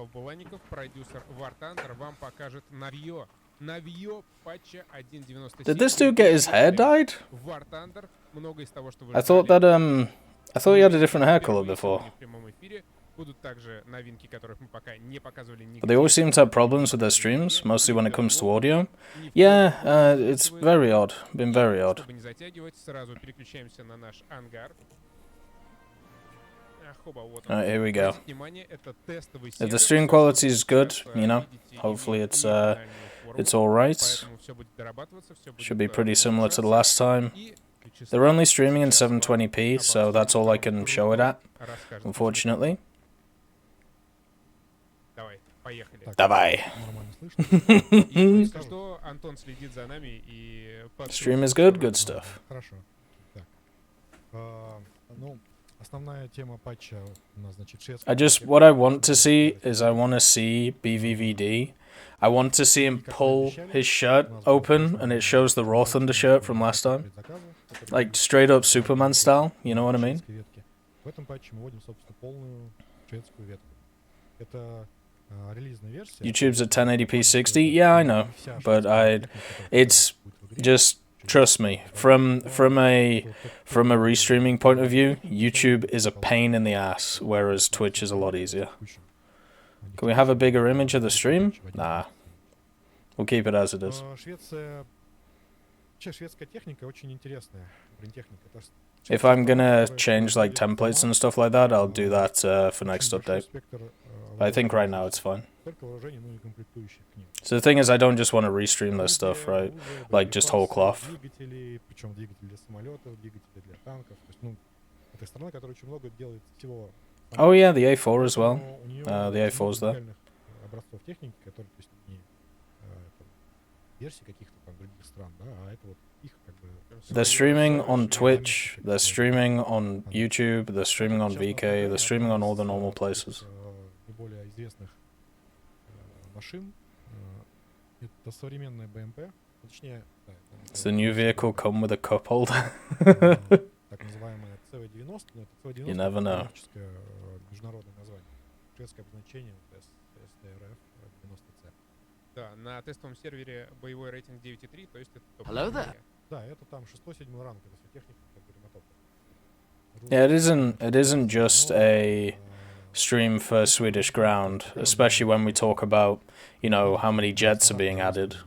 Станислав Буланников, продюсер War Thunder, вам покажет навье патча 1.97. Did this dude get his hair dyed? War Thunder, много из того, что вы I thought he had a different hair color before. Будут также новинки, которых мы пока не показывали нигде. But they always seem to have problems with their streams, mostly when it comes to audio. Yeah, it's very odd. Been very odd. Чтобы не затягивать, сразу переключаемся на наш ангар. Alright, here we go. Внимание, это тестовый If сервер. the stream quality is good, you know, hopefully it's alright. Поэтому всё будет дорабатываться, всё будет Should be pretty similar to the last time. и They're only streaming in 720p, so that's all I can show it at, расскажет. unfortunately. Давай, поехали. Давай. И что Антон следит за нами и Stream is good, good stuff. Хорошо. Так. Ну, основная тема патча у нас, значит, шведская. What I want to see is I want to see BVVD. I want to see him pull his shirt open and it shows the Raw Thunder shirt from last time. Like straight up Superman style, you know what I mean? В этом патче мы вводим, собственно, полную шведскую ветку. Это релизная версия. YouTube's at 1080p 60. Yeah, I know, but it's just trust me. From a restreaming point of view, YouTube is a pain in the ass, whereas Twitch is a lot easier. Can we have a bigger image of the stream? Nah. We'll keep it as it is. Шведская техника очень интересная. Бронетехника. If I'm gonna change like templates and stuff like that, I'll do that for next update. But I think right now it's fine. So the thing is, I don't just want to restream this stuff, right? Like just whole cloth. Oh yeah, the A4 as well. The A4's there. They're streaming on Twitch, they're streaming on YouTube, they're streaming on VK, they're streaming on all the normal places. Does the new vehicle come with a cup holder? You never know. Да, на тестовом сервере боевой рейтинг 9.3, то есть это топ. Hello there. Да, это там 6-7 ранг, это все техника, как говорим, на топ. Yeah, it isn't just a stream for Swedish ground, especially when we talk about, you know, how many jets are being added.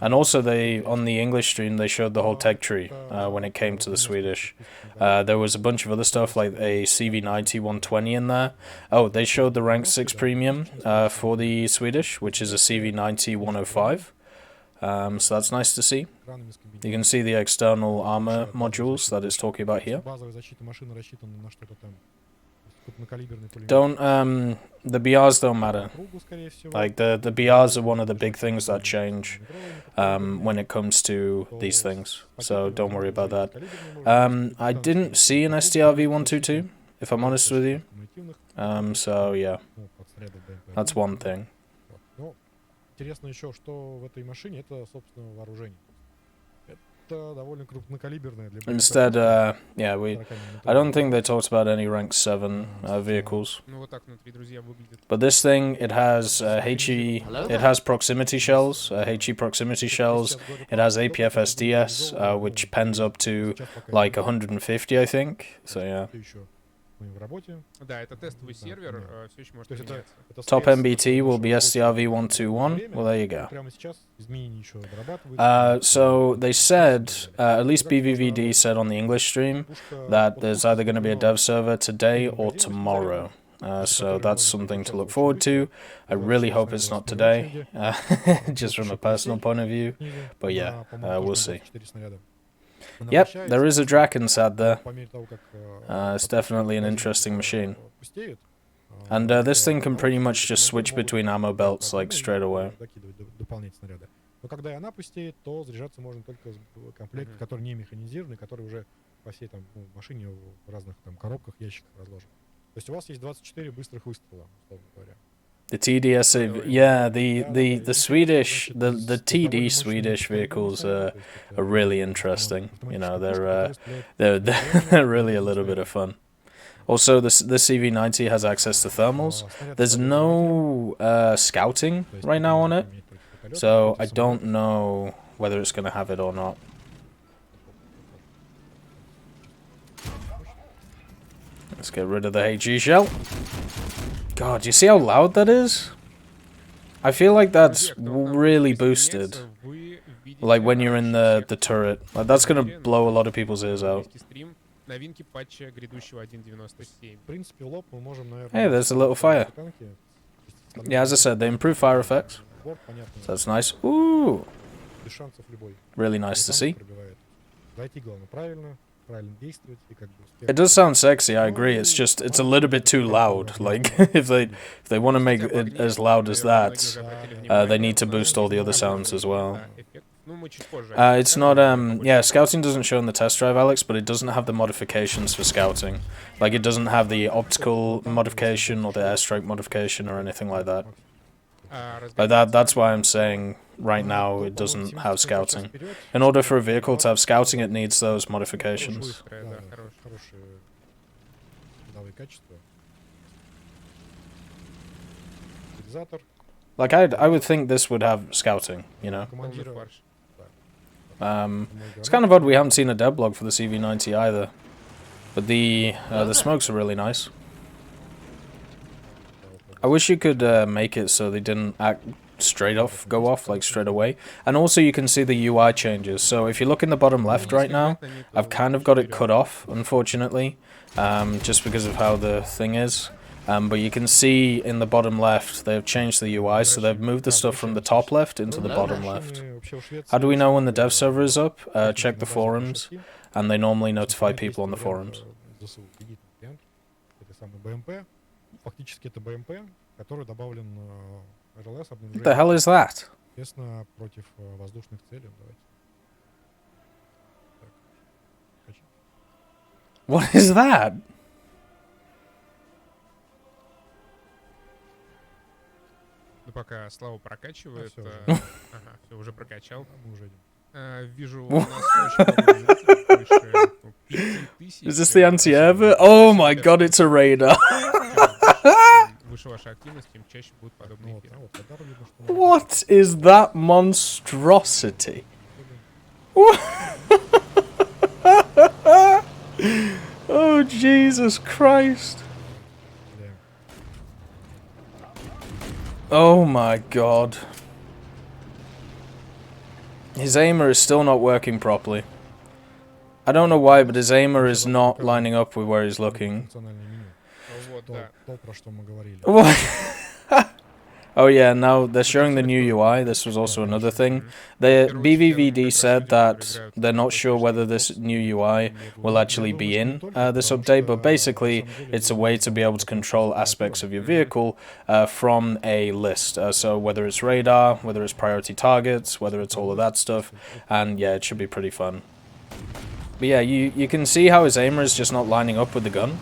And also on the English stream, they showed the whole tech tree when it came to the Swedish. There was a bunch of other stuff like a CV90 120 in there. Oh, they showed the rank 6 premium for the Swedish, which is a CV90 105. So that's nice to see. You can see the external armor modules that it's talking about here. The BRs don't matter. Like the BRs are one of the big things that change when it comes to these things. So don't worry about that. I didn't see an STRV 122, if I'm honest with you. So yeah, that's one thing. Интересно еще, что в этой машине это, собственно, вооружение. Это довольно крупнокалиберное для... Instead, yeah, I don't think they talked about any rank 7 vehicles. Ну вот так внутри, друзья, выглядит. But this thing, it has it has proximity shells, HE proximity shells. It has APFSDS, which pens up to like 150, I think. So yeah. Да, это тестовый сервер, все еще может меняться. Top MBT will be STRV 121. Well, there you go. So they said, at least BVVD said on the English stream, that there's either going to be a dev server today or tomorrow. So that's something to look forward to. I really hope it's not today, just from a personal point of view. But yeah, we'll see. Yep, there is a Drac inside there. It's definitely an interesting machine. And this thing can pretty much just switch between ammo belts like straight away. Но когда она пустеет, то заряжаться можно только с комплектом, который не механизированный, который уже по всей там машине в разных там коробках, ящиках разложен. То есть у вас есть 24 быстрых выстрела, условно говоря. The TDS, yeah, the Swedish, the TD Swedish vehicles are really interesting. You know, they're really a little bit of fun. Also, the CV90 has access to thermals. There's no scouting То есть right now on it, иметь только полет, so против I don't самолетов. know whether it's going to have it or not. Let's get rid of the HE shell. God, do you see how loud that is? I feel like that's Друзья, кто к нам really присоединяется, boosted. вы видите Like when you're in раньше the всех. turret. Like that's gonna Уверен, blow a lot of people's ears out. вести стрим новинки патча грядущего 1.97. В принципе, лоб мы можем, наверное... Hey, there's a little fire. танки. Yeah, as I said, they improve fire effects. Борт, понятно, So that's nice. Ooh, без шансов любой. really nice to Танк see. пробивает. Зайти главное правильно, правильно действовать и как бы успеть. It does sound sexy, I agree. It's just it's a little bit too loud. Like if they want to make it as loud as that, they need to boost all the other sounds as well. Ну, мы чуть позже. It's not yeah, scouting doesn't show in the test drive, Alex, but it doesn't have the modifications for scouting. Like it doesn't have the optical modification or the airstrike modification or anything like that. Like that's why I'm saying right now it doesn't have scouting. In order for a vehicle to have scouting, it needs those modifications. Да, да, хорошие видовые качества. Стабилизатор, Like I would think this would have scouting, you know. командира. It's kind of odd we haven't seen a dev log for the CV90 either. But the smokes are really nice. I wish you could make it so they didn't go off like straight away. And also you can see the UI changes. So if you look in the bottom left right now, I've kind of got it cut off, unfortunately, just because of how the thing is. But you can see in the bottom left, they've changed the UI, so they've moved the stuff from the top left into the bottom left. How do we know when the dev server is up? Check the forums, and they normally notify people on the forums. Это самый БМП. Фактически это БМП, который добавлен РЛС What the hell is that? Соответственно, против воздушных целей. Давайте. Так. What is that? Ну, пока Слава прокачивает. всё уже. Ага, все, уже прокачал. Мы уже идем. Вижу, у нас очень много зрителей, больше 5000. Is this the anti-air? Oh my god, it's a radar. Выше ваша активность, тем чаще будут подобные Вот, эфиры. вот, радар видно, что What is that monstrosity? Oh, Jesus Christ. теряем. Oh my god. His aimer is still not working properly. I don't know why, but his aimer is not lining up with where he's looking. Функциональное меню. Вот, То, да. то, про что мы говорили. What? Oh yeah, now they're showing the new UI. This was also another thing. The BVVD said that they're not sure whether this new UI will actually be in this update, but basically it's a way to be able to control aspects of your vehicle from a list. So whether it's radar, whether it's priority targets, whether it's all of that stuff, and yeah, it should be pretty fun. But yeah, you can see how his aimer is just not lining up with the gun.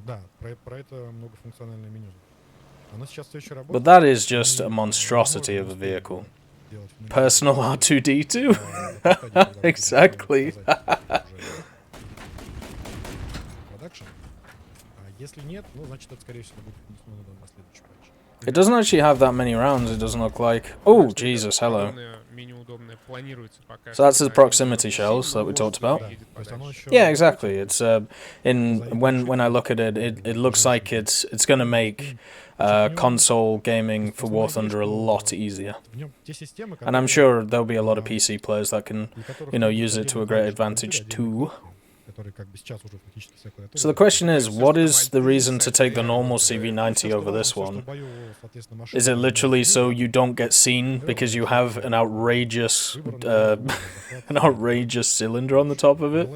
Да, про это многофункциональное меню. Оно сейчас все еще работает. But that is just a monstrosity of a vehicle. Personal R2D2? Exactly. Продакшн. Если нет, ну, значит, это, скорее всего, будет внесено на следующий патч. It doesn't actually have that many rounds, it doesn't look like. Oh, Jesus, hello. So that's the proximity shells that we talked about. Yeah, exactly. It's when I look at it, it looks like it's gonna make console gaming for War Thunder a lot easier. And I'm sure there'll be a lot of PC players that can, use it to a great advantage too. So the question is, what is the reason to take the normal CV90 over this one? Is it literally so you don't get seen because you have an outrageous cylinder on the top of it?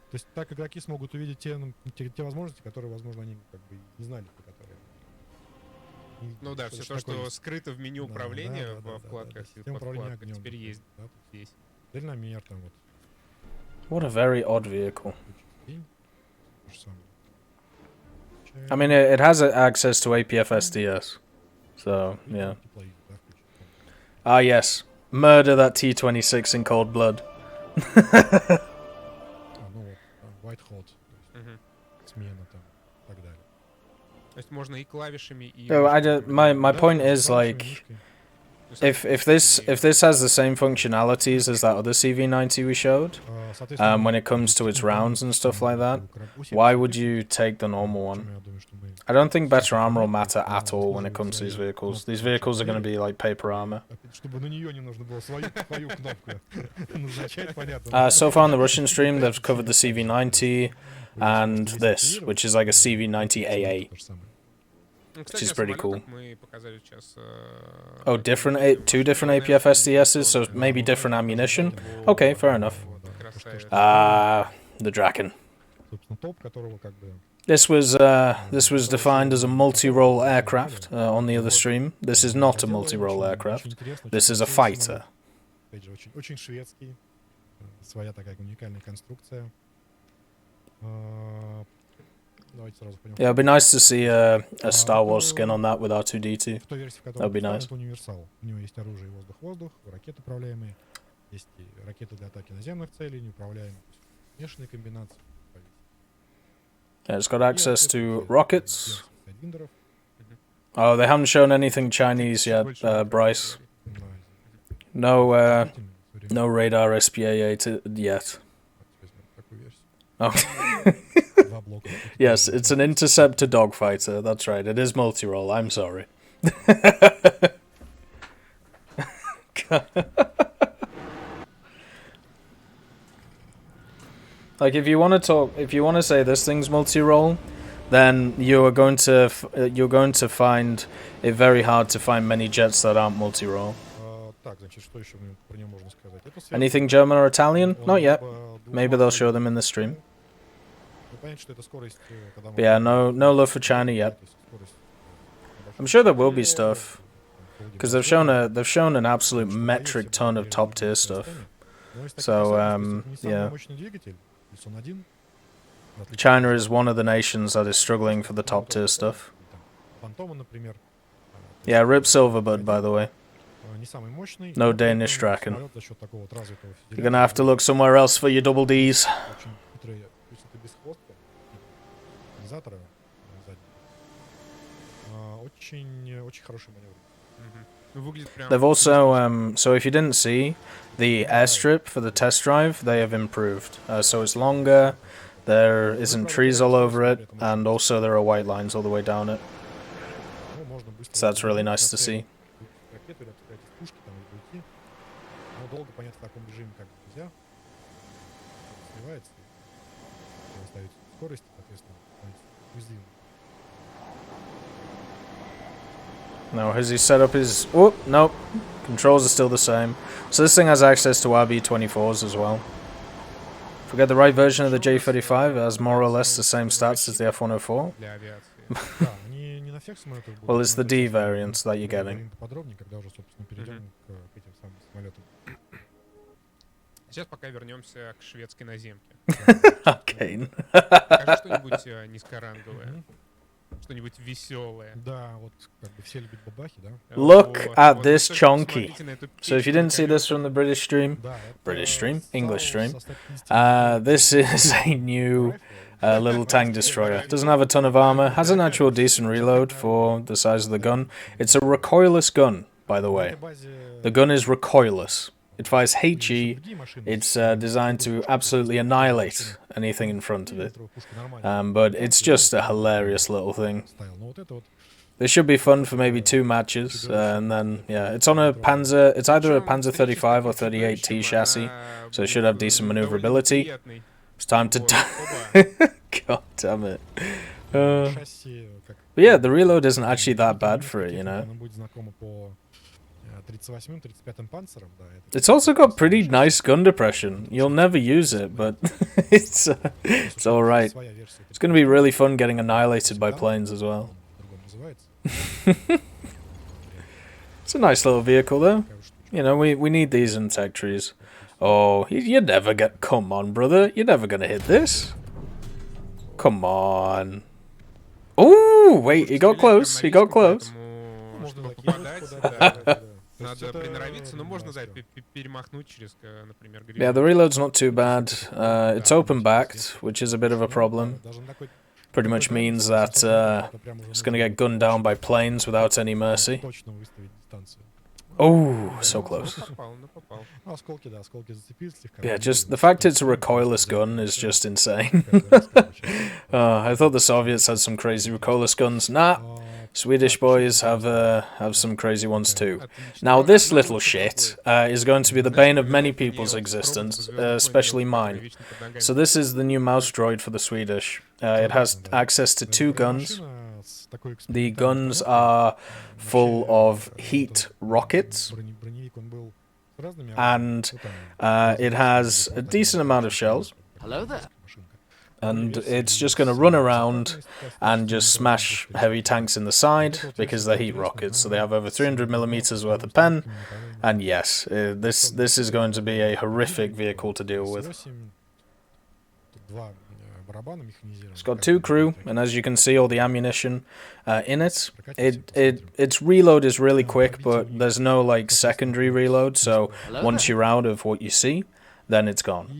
То есть так игроки смогут увидеть те возможности, которые, возможно, они как бы не знали, про которые. Ну да, все то, что скрыто в меню управления в вкладках и подвкладках, теперь есть здесь. Дальномер там вот. What a very odd vehicle. I mean, it has access to APF SDS. So, yeah. Ah, yes. Murder that T-26 in cold blood. White Hot. То есть можно и клавишами, и No, мышкой my Да, point да, is клавишами, like мышкой. То есть if this has the same functionalities as that other CV90 we showed, Соответственно, when it comes to its rounds and stuff like that, why would you take the normal one? Я думаю, что мы I don't think better armor will matter at all when it comes to these vehicles. These vehicles are going to be like paper armor. Чтобы на нее не нужно было свою кнопку назначать, понятно. So far on the Russian stream, they've covered the CV90 and this, which is like a CV90AA, which is pretty cool. Мы показали сейчас, Oh, two different APF SDSs, so maybe different ammunition. Okay, fair enough. The Draken. Собственно, топ, которого как бы... This was defined as a multi-role aircraft on the other stream. This is not a multi-role aircraft. This is a fighter. Опять же, очень шведский. Своя такая уникальная конструкция. Давайте сразу пойдем. Yeah, it'd be nice to see a Star Wars skin on that with R2-D2. В той версии, в которой That'd be nice. это универсал. У него есть оружие воздух-воздух, ракеты управляемые, есть и ракеты для атаки наземных целей, неуправляемые. Смешанные комбинации. Yeah, it's got access to rockets. Oh, they haven't shown anything Chinese yet, Bryce. No radar SPA-8 yet. Oh. Yes, it's an interceptor dogfighter. That's right. It is multi-role. I'm sorry. Like, if you want to say this thing's multi-role, then you're going to find it very hard to find many jets that aren't multi-role. Anything German or Italian? Not yet. Maybe they'll show them in the stream. But yeah, no love for China yet. I'm sure there will be stuff, because they've shown an absolute metric ton of top tier stuff. So yeah. China is one of the nations that is struggling for the top tier stuff. Yeah, rip Silverbud, by the way. No Danish Draken. You're gonna have to look somewhere else for your double Ds. They've also, so if you didn't see, the airstrip for the test drive, they have improved. So it's longer, there isn't trees all over it, and also there are white lines all the way down it. So that's really nice to see. Now, has he set up his... Oh, no. Controls are still the same. So this thing has access to RB24s as well. Forget the right version of the J35, it has more or less the same stats as the F104. Well, it's the D variant that you're getting. Сейчас пока вернемся к шведской наземке. Okay. Покажи что-нибудь низкоранговое. Что-нибудь веселое. Да, вот как бы все любят бабахи, да? Look at this chonky. So if you didn't see this from the British stream, English stream, this is a new little tank destroyer. Doesn't have a ton of armor, has an actual decent reload for the size of the gun. It's a recoilless gun, by the way. The gun is recoilless. It fires HE. It's designed to absolutely annihilate anything in front of it. But it's just a hilarious little thing. This should be fun for maybe 2 matches, and then, yeah, it's on a Panzer, it's either a Panzer 35 or 38T chassis, so it should have decent maneuverability. It's time to die. God damn it. But yeah, the reload isn't actually that bad for it, you know. It's also got pretty nice gun depression. You'll never use it, but it's alright. It's going to be really fun getting annihilated by planes as well. It's a nice little vehicle though. You know, we need these in tech trees. Oh, you never get... Come on, brother. You're never going to hit this. Come on. Oh, wait, he got close. He got close. Надо приноровиться, но можно, да, перемахнуть через, например, Yeah, the reload's not too bad. It's open-backed, which is a bit of a problem. Pretty much means that it's going to get gunned down by planes without any mercy. Oh, so close. Yeah, just the fact it's a recoilless gun is just insane. I thought the Soviets had some crazy recoilless guns. Nah, Swedish boys have some crazy ones too. Now this little shit is going to be the bane of many people's existence, especially mine. So this is the new mouse droid for the Swedish. It has access to 2 guns. The guns are full of heat rockets, and it has a decent amount of shells. Hello there. And it's just going to run around and just smash heavy tanks in the side because they're heat rockets. So they have over 300mm worth of pen, and yes, this is going to be a horrific vehicle to deal with. It's got 2 crew, and as you can see, all the ammunition in it. Its reload is really quick, but there's no like secondary reload. So once you're out of what you see, then it's gone.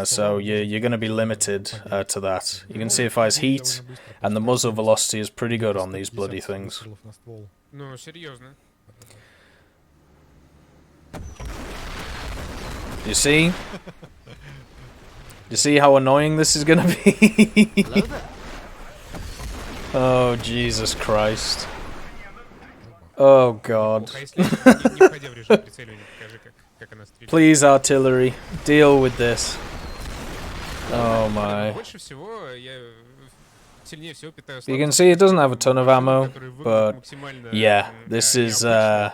So you're going to be limited to that. You can see it fires heat, and the muzzle velocity is pretty good on these bloody things. Ну, серьезно. You see? You see how annoying this is gonna be? Oh, Jesus Christ. Oh, God. Please, artillery, deal with this. Oh, my. You can see it doesn't have a ton of ammo, but yeah, this is gonna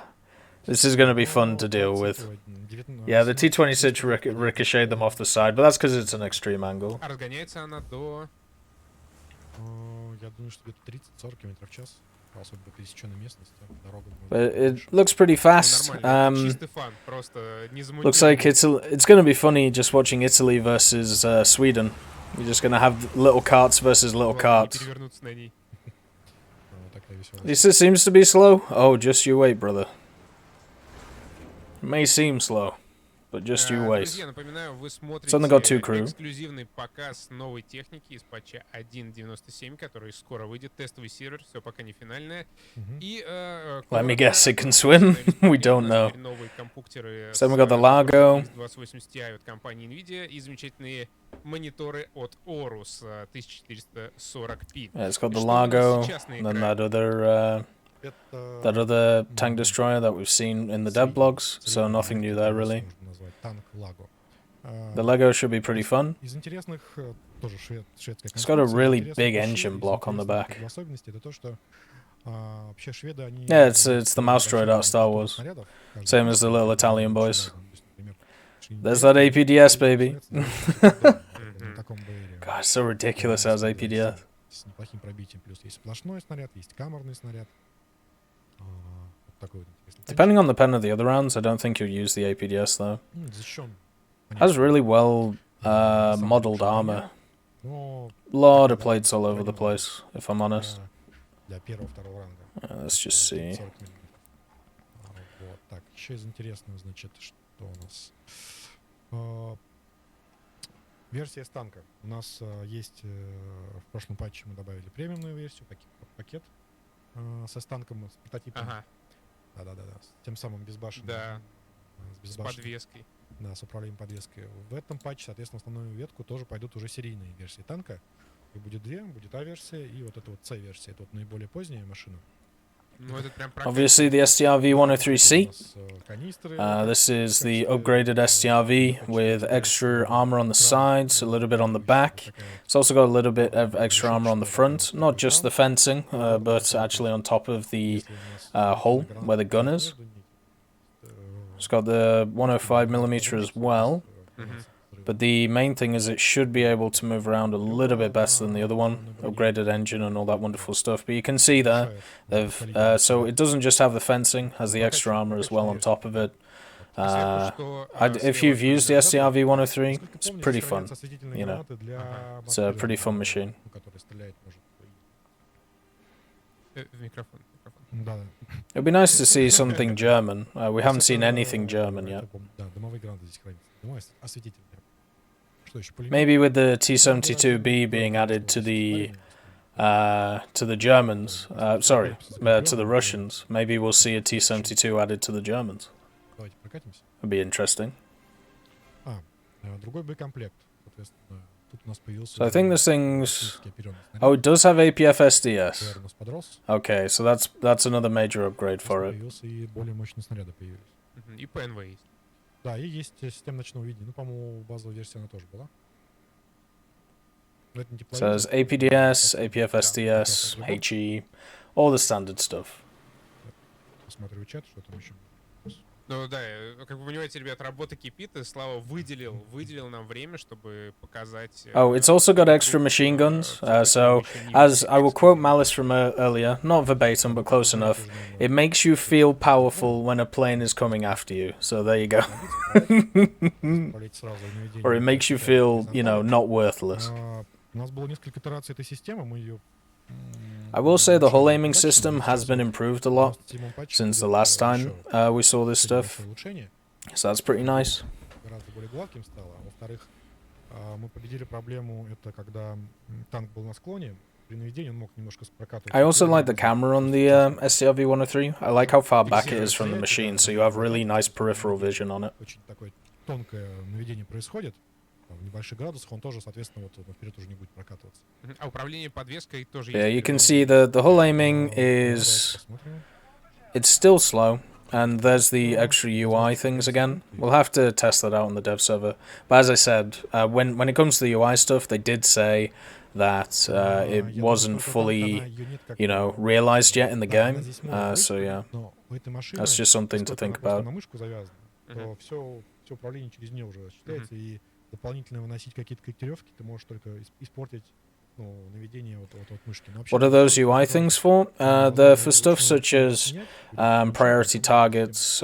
be fun to deal with. Yeah, the T-26 ricocheted them off the side, but that's because it's an extreme angle. But it looks pretty fast. Looks like it's going to be funny just watching Italy versus Sweden. You're just going to have little carts versus little carts. This seems to be slow. Oh, just you wait, brother. It may seem slow, but just you wait. It's only got 2 crew. Эксклюзивный показ новой техники из патча 1.97, который скоро выйдет. Тестовый сервер, все пока не финальное. И let me guess, it can swim? We don't know. So we got the Largo. 2080 Ti от компании NVIDIA и замечательные мониторы от Aorus 1440p. Yeah, it's got the Largo, and then that other tank destroyer that we've seen in the dev blogs, so nothing new there really. The Lego should be pretty fun. It's got a really big engine block on the back. Yeah, it's the mouse droid out of Star Wars. Same as the little Italian boys. There's that APDS, baby. God, it's so ridiculous as APDS. Depending on the pen of the other rounds, I don't think you'll use the APDS though. It has really well modeled armor. Lot of plates all over the place, if I'm honest. Let's just see. Версия с танка. У нас есть в прошлом патче мы добавили премиумную версию, пакет со танком, с прототипом. Ага. Да. Тем самым безбашенным. Да. С подвеской. Да, с управлением подвеской. В этом патче, соответственно, основную ветку тоже пойдут уже серийные версии танка. И будет 2, будет А-версия и вот эта вот С-версия. Это вот наиболее поздняя машина. Obviously the STRV 103C. This is the upgraded STRV with extra armor on the sides, a little bit on the back. It's also got a little bit of extra armor on the front, not just the fencing, but actually on top of the hull where the gun is. It's got the 105mm as well. But the main thing is it should be able to move around a little bit better than the other one. Upgraded engine and all that wonderful stuff. But you can see there, so it doesn't just have the fencing, has the extra armor as well on top of it. If you've used the STRV 103, it's pretty fun, you know. It's a pretty fun machine. It'd be nice to see something German. We haven't seen anything German yet. Что еще? Пулемет? Maybe with the T-72B being added to the Germans, sorry, to the Russians, maybe we'll see a T-72 added to the Germans. Давайте прокатимся. Would be interesting. Другой боекомплект. Соответственно, тут у нас появился... So I think this thing's... оперённый снаряд. Oh, it does have APF-SDS. КР у нас подрос. Okay, so that's another major upgrade for it. Появился и более мощные снаряды появились. И ПНВ есть. Да, и есть система ночного видения. Ну, по-моему, базовая версия она тоже была. Но это не So there's APDS, APF-SDS, HE, all the standard stuff. Посмотрю чат, что там еще. Ну да, как вы понимаете, ребят, работа кипит, и Слава выделил нам время, чтобы показать... Oh, it's also got extra machine guns. So, as I will quote Malice from earlier, not verbatim, but close enough, it makes you feel powerful when a plane is coming after you. So there you go. Or it makes you feel, you know, not worthless. У нас было несколько итераций этой системы, мы ее... I will say the whole aiming system has been improved a lot since the last time we saw this stuff. So that's pretty nice. Гораздо более гладким стало. Во-вторых, мы победили проблему, это когда танк был на склоне. При наведении он мог немножко прокатывать. I also like the camera on the Strv 103. I like how far back it is from the machine, so you have really nice peripheral vision on it. Очень такое тонкое наведение происходит. В небольших градусах он тоже, соответственно, вот вперед уже не будет прокатываться. А управление подвеской тоже Yeah, есть. you can see the whole aiming is... It's still slow, and there's the extra UI things again. We'll have to test that out on the dev server. But as I said, when it comes to the UI stuff, they did say that it wasn't fully, you know, realized yet in the game. So yeah, that's just something to think about. Все управление через нее уже осуществляется, и дополнительно выносить какие-то корректировки ты можешь только испортить наведение вот мышки. What are those UI things for? They're for stuff such as priority targets,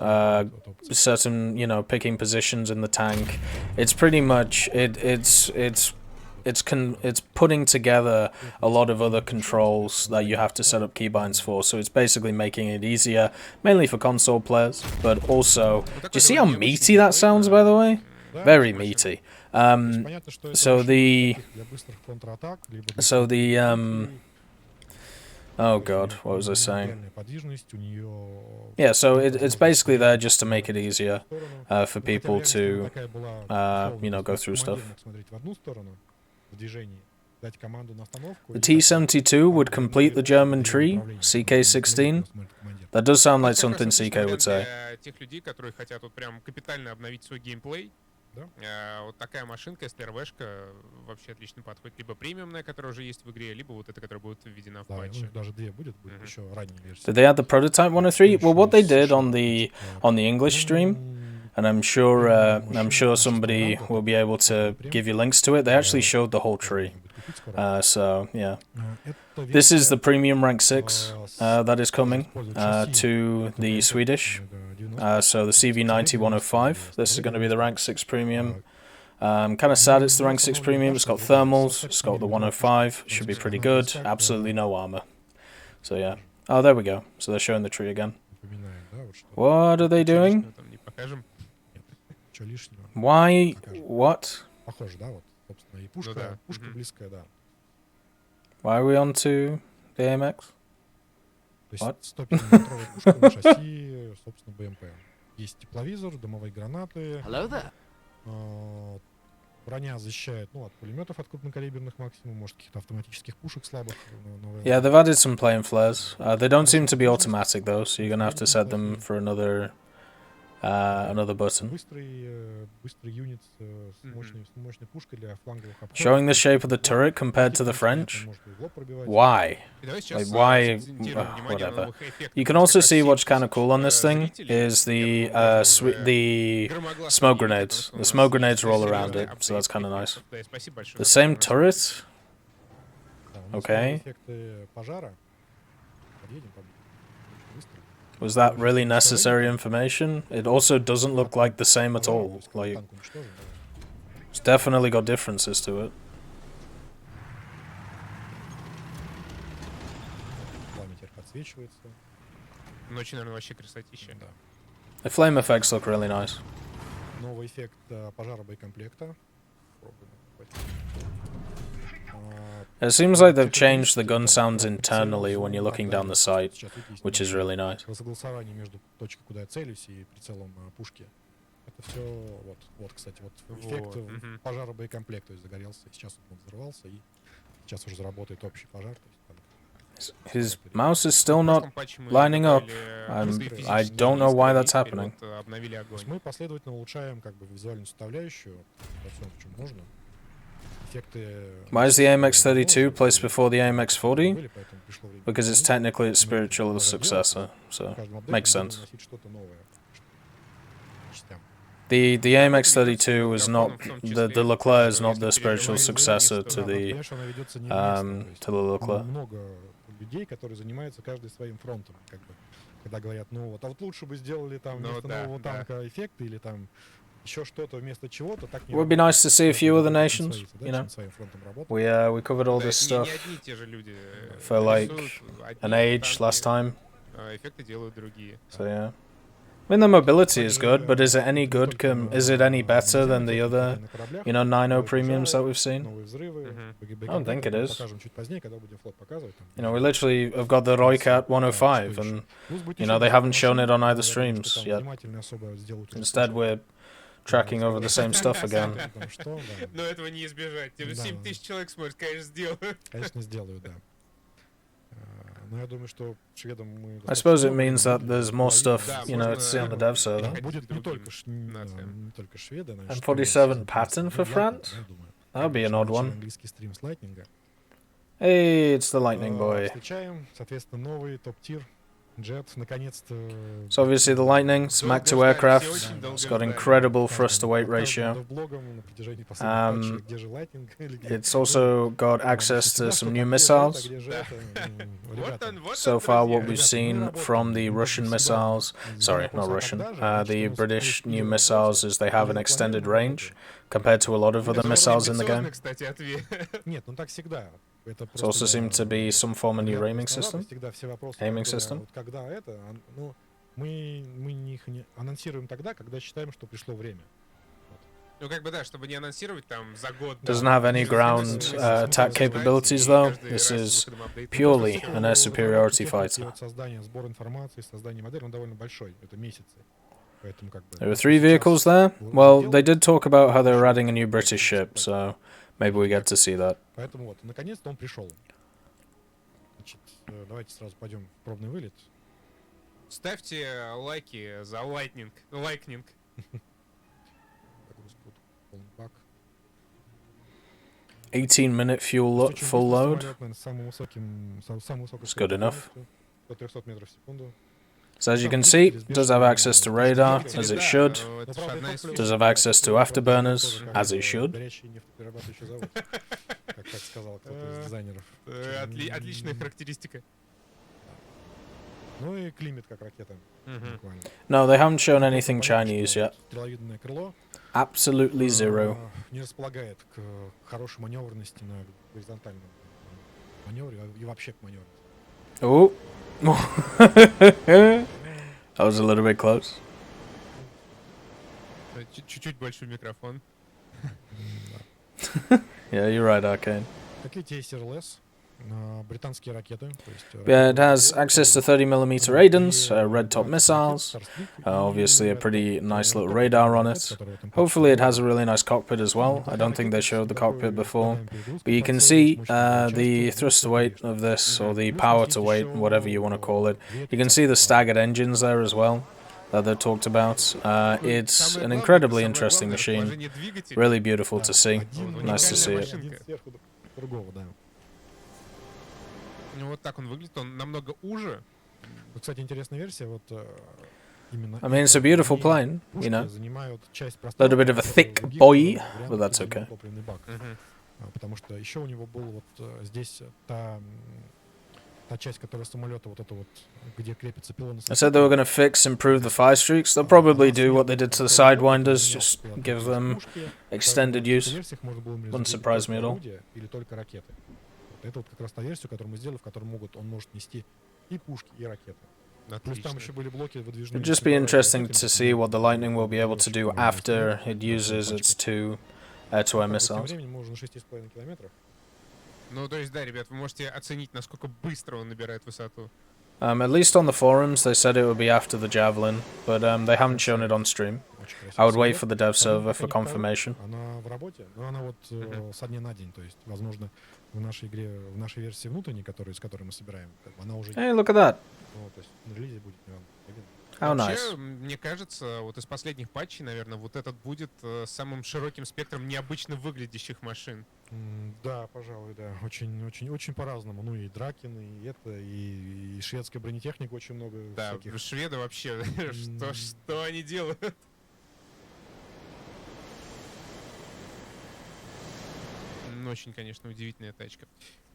certain, you know, picking positions in the tank. It's pretty much it's putting together a lot of other controls that you have to set up keybinds for. So it's basically making it easier, mainly for console players, but also, do you see how meaty that sounds, by the way? Very meaty. So the oh god, what was I saying? Yeah, so it's basically there just to make it easier for people to, you know, go through stuff. The T-72 would complete the German tree, CK-16. That does sound like something CK would say. Для тех людей, которые хотят вот прям капитально обновить свой геймплей, вот такая машинка, STRV-шка, вообще отлично подходит. Либо премиумная, которая уже есть в игре, либо вот эта, которая будет введена в патче. Даже две будет еще ранняя версия. Did they add the prototype 103? Well, what they did on the English stream, and I'm sure somebody will be able to give you links to it. They actually showed the whole tree. So yeah, this is the premium rank 6 that is coming to the Swedish. So the CV90-105. This is going to be the rank 6 premium. Kind of sad it's the rank 6 premium. It's got thermals. It's got the 105. Should be pretty good. Absolutely no armor. So yeah. Oh, there we go. So they're showing the tree again. What are they doing? Why? What? Похоже, да, вот, собственно, и пушка близкая, да. Why are we on to the AMX? То есть 150-метровая пушка на шасси, собственно, БМП. Есть тепловизор, дымовые гранаты. Броня защищает, от пулеметов от крупнокалиберных максимум, может, каких-то автоматических пушек слабых. Yeah, they've added some flame flares. They don't seem to be automatic though, so you're gonna have to set them for another button. Быстрый юнит с мощной пушкой для фланговых обходов. Showing the shape of the turret compared to the French. Why? Like why? Whatever. You can also see what's kind of cool on this thing is the smoke grenades. The smoke grenades are all around it, so that's kind of nice. The same turret. Okay. Was that really necessary information? It also doesn't look like the same at all. Like, it's definitely got differences to it. Ночью, наверное, вообще красотища. The flame effects look really nice. Новый эффект пожара боекомплекта. It seems like they've changed the gun sounds internally when you're looking down the sight, which is really nice. Согласование между точкой, куда я целюсь, и прицелом пушки. Это все, вот, кстати, вот эффект пожара боекомплекта, то есть загорелся, сейчас он взорвался, и сейчас уже заработает общий пожар. His mouse is still not lining up. I don't know why that's happening. Мы последовательно улучшаем как бы визуальную составляющую, во всем, в чем можно. Why is the AMX-32 placed before the AMX-40? Because it's technically its spiritual successor, so makes sense. The AMX-32 is not the Leclerc is not the spiritual successor to the Leclerc. Много людей, которые занимаются каждый своим фронтом, как бы, когда говорят, ну вот, а вот лучше бы сделали там вместо нового танка эффекты или там еще что-то вместо чего-то. Так не It would be nice to see a few other nations, you know. We covered all this stuff for like an age last time. So yeah. I mean, the mobility is good, but is it any good? Is it any better than the other, 9.0 premiums that we've seen? I don't think it is. We literally have got the Roycat 105, and, they haven't shown it on either streams yet. Instead, we're tracking over the same stuff again. Но этого не избежать. 7000 человек смотрят, конечно, сделаю. Конечно, сделаю, да. I suppose it means that there's more stuff, to see on the dev server. M47 pattern for France? That would be an odd one. Hey, it's the Lightning Boy. So obviously the Lightning, it's Mach 2 aircraft, it's got incredible thrust-to-weight ratio. It's also got access to some new missiles. So far what we've seen from the Russian missiles, sorry, not Russian, the British new missiles is they have an extended range compared to a lot of other missiles in the game. It also seems to be some form of new aiming system. Aiming system. Doesn't have any ground attack capabilities though. This is purely an air superiority fighter. There were 3 vehicles there. Well, they did talk about how they were adding a new British ship, so maybe we get to see that. Поэтому вот, наконец-то он пришел. Значит, давайте сразу пойдем в пробный вылет. Ставьте лайки за лайкнинг. 18-minute full load. It's good enough. So as you can see, it does have access to radar, as it should. It does have access to afterburners, as it should. Отличная характеристика. No, they haven't shown anything Chinese yet. Absolutely zero. Не располагает к хорошей маневренности на горизонтальном маневре и вообще к маневру. Oh. That was a little bit close. Чуть-чуть большой микрофон. Yeah, you're right, Arcane. Такие TSRLS, британские ракеты. Yeah, it has access to 30mm Aidens, red top missiles, obviously a pretty nice little radar on it. Hopefully it has a really nice cockpit as well. I don't think they showed the cockpit before. But you can see the thrust to weight of this, or the power to weight, whatever you want to call it. You can see the staggered engines there as well that they talked about. It's an incredibly interesting machine. Really beautiful to see. Nice to see it. Ну вот так он выглядит, он намного уже. Кстати, интересная версия, вот именно. I mean, it's a beautiful plane, you know. A little bit of a thick boy, but that's okay. Потому что еще у него был вот здесь та часть, которая самолета, вот это вот, где крепится пилон. I said they were going to improve the fire streaks. They'll probably do what they did to the Sidewinders, just give them extended use. Wouldn't surprise me at all. Или только ракеты. Это вот как раз та версия, которую мы сделали, в которой он может нести и пушки, и ракеты. Плюс там еще были блоки выдвижные. It'd just be interesting to see what the Lightning will be able to do after it uses its 2 air-to-air Тем missiles. временем мы уже на 6,5 километрах. Ну, то есть, да, ребят, вы можете оценить, насколько быстро он набирает высоту. At least on the forums, they said it would be after the Javelin, but they haven't shown it on stream. Очень красивый I would wait самолет. for the dev Правда, server пока for не второй, confirmation. Она в работе, но она вот со дня на день. То есть, возможно, в нашей игре, в нашей версии внутренней, с которой мы собираем, она уже... Hey, look at that. Ну, то есть на релизе будет не вам. How Вообще, nice. мне кажется, вот из последних патчей, наверное, вот этот будет самым широким спектром необычно выглядящих машин. Да, пожалуй, да. Очень по-разному. Ну и Дракен, и это, и шведская бронетехника очень много Да, всяких. шведы вообще, что они делают? Очень, конечно, удивительная тачка.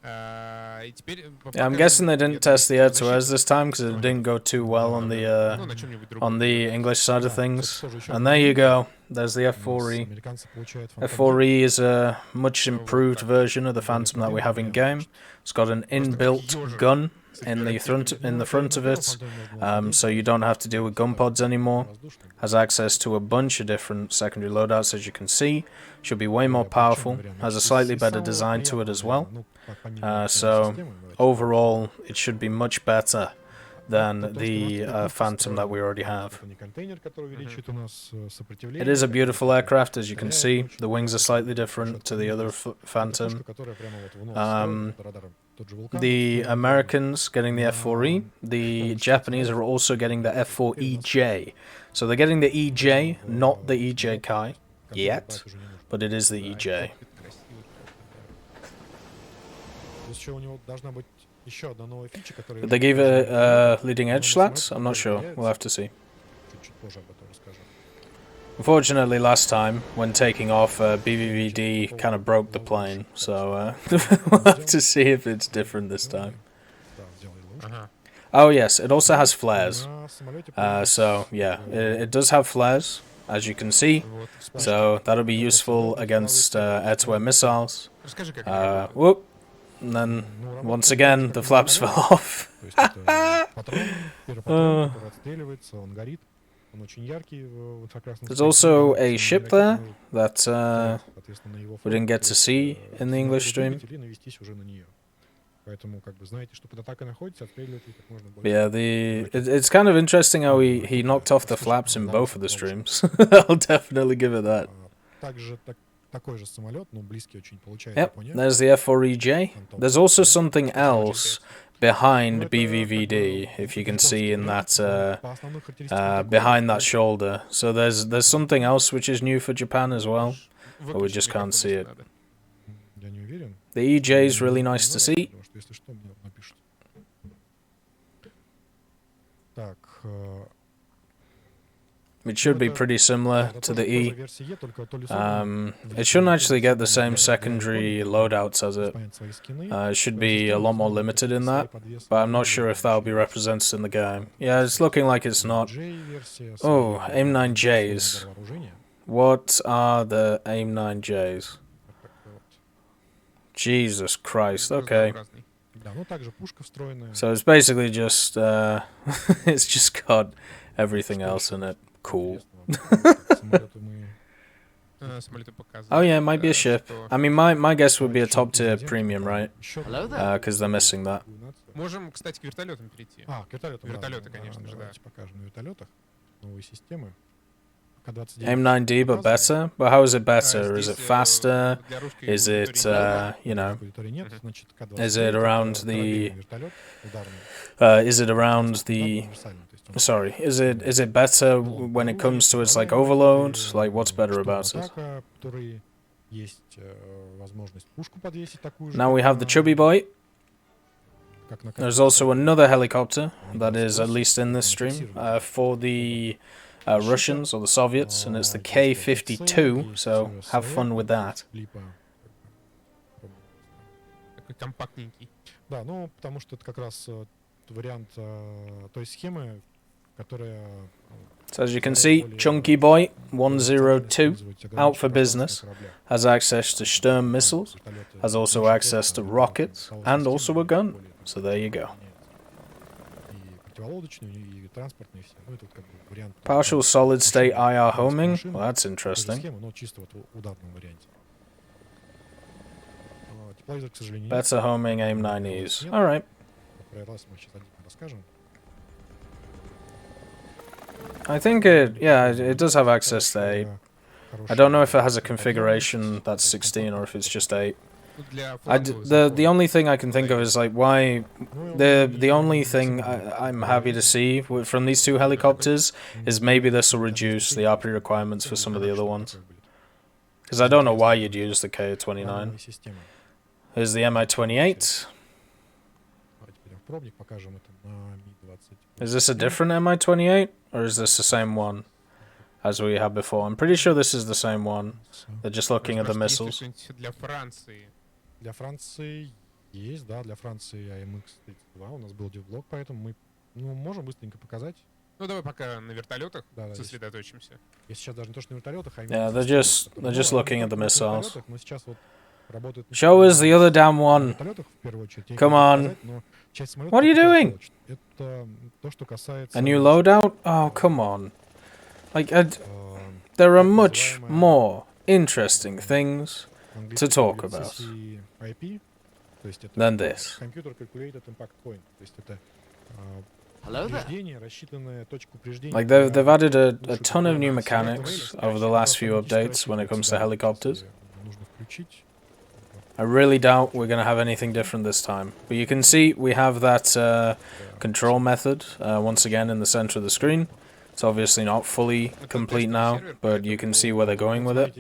И теперь... Yeah, I'm guessing they didn't test the air-to-airs this time because it didn't go too well on the English side of things. And there you go. There's the F4E. Американцы получают F4E is a much improved version of the Phantom that we have in game. It's got an inbuilt gun in the front of it, so you don't have to deal with gun pods anymore. Has access to a bunch of different secondary loadouts, as you can see. Should be way more powerful. Has a slightly better design to it as well. So overall, it should be much better than the Phantom that we already have. It is a beautiful aircraft, as you can see. The wings are slightly different to the other Phantom. The Americans getting the F4E. The Japanese are also getting the F4EJ. So they're getting the EJ, not the EJ Kai yet, but it is the EJ. Did they give a leading edge slats? I'm not sure. We'll have to see. Unfortunately, last time, when taking off, BVVD kind of broke the plane, so we'll have to see if it's different this time. Oh yes, it also has flares. So yeah, it does have flares, as you can see, so that'll be useful against air-to-air missiles. Whoop! And then, once again, the flaps fell off. There's also a ship there that we didn't get to see in the English stream. Yeah, it's kind of interesting how he knocked off the flaps in both of the streams. I'll definitely give it that. Yep, there's the F4EJ. There's also something else behind BVVD, if you can see in that behind that shoulder. So there's something else which is new for Japan as well, but we just can't see it. The EJ is really nice to see. It should be pretty similar to the E. It shouldn't actually get the same secondary loadouts as it. It should be a lot more limited in that, but I'm not sure if that'll be represented in the game. Yeah, it's looking like it's not. Oh, AIM-9Js. What are the AIM-9Js? Jesus Christ, okay. So it's basically just, it's just got everything else in it. Cool. Oh yeah, it might be a ship. I mean, my guess would be a top tier premium, right? Because they're missing that. Можем, кстати, к вертолетам перейти. Вертолеты, конечно же, да. AIM-9D, but better? But how is it better? Is it faster? Is it, you know, is it around the, sorry, is it better when it comes to its, like, overload? Like, what's better about it? Now we have the Chubby Boy. There's also another helicopter that is at least in this stream for the Russians or the Soviets, and it's the K-52, so have fun with that. Да, ну, потому что это как раз вариант той схемы, которая... So as you can see, Chunky Boy 102, out for business, has access to Strv missiles, has also access to rockets, and also a gun. So there you go. Partial solid-state IR homing? Well, that's interesting. лазер, к сожалению, нет. Better homing, aim 9Es. Alright. Про РЛС мы сейчас отдельно расскажем. I think it does have access to 8. I don't know if it has a configuration that's 16 or if it's just 8. Ну, для The only thing I can think of is like why the only thing I'm happy to see from these two helicopters is maybe this will reduce the RP requirements for some of the other ones. Because I don't know why you'd use the K-29. Here's the Mi-28. Is this a different Mi-28 or is this the same one as we had before? I'm pretty sure this is the same one. They're just looking at the missiles. Для Франции. Для Франции есть, да, для Франции AMX-32. У нас был девблог, поэтому мы можем быстренько показать. Ну давай пока на вертолетах Да, сосредоточимся. Я сейчас даже не то, что на вертолетах, а Yeah, they're just looking at the missiles. Но сейчас вот работают... Show us the other damn one. Come on. What are you doing? Это то, что касается... A new loadout? Oh, come on. Like, there are much more interesting things to talk about than this. Компьютер calculated impact point. То есть это Hello there. упреждение, рассчитанное точку упреждения. Like, they've added a ton of new mechanics over the last few updates when it comes to helicopters. Нужно включить. I really doubt we're going to have anything different this time. But you can see we have that control method once again in the center of the screen. It's obviously not fully complete now, but you can see where they're going with it.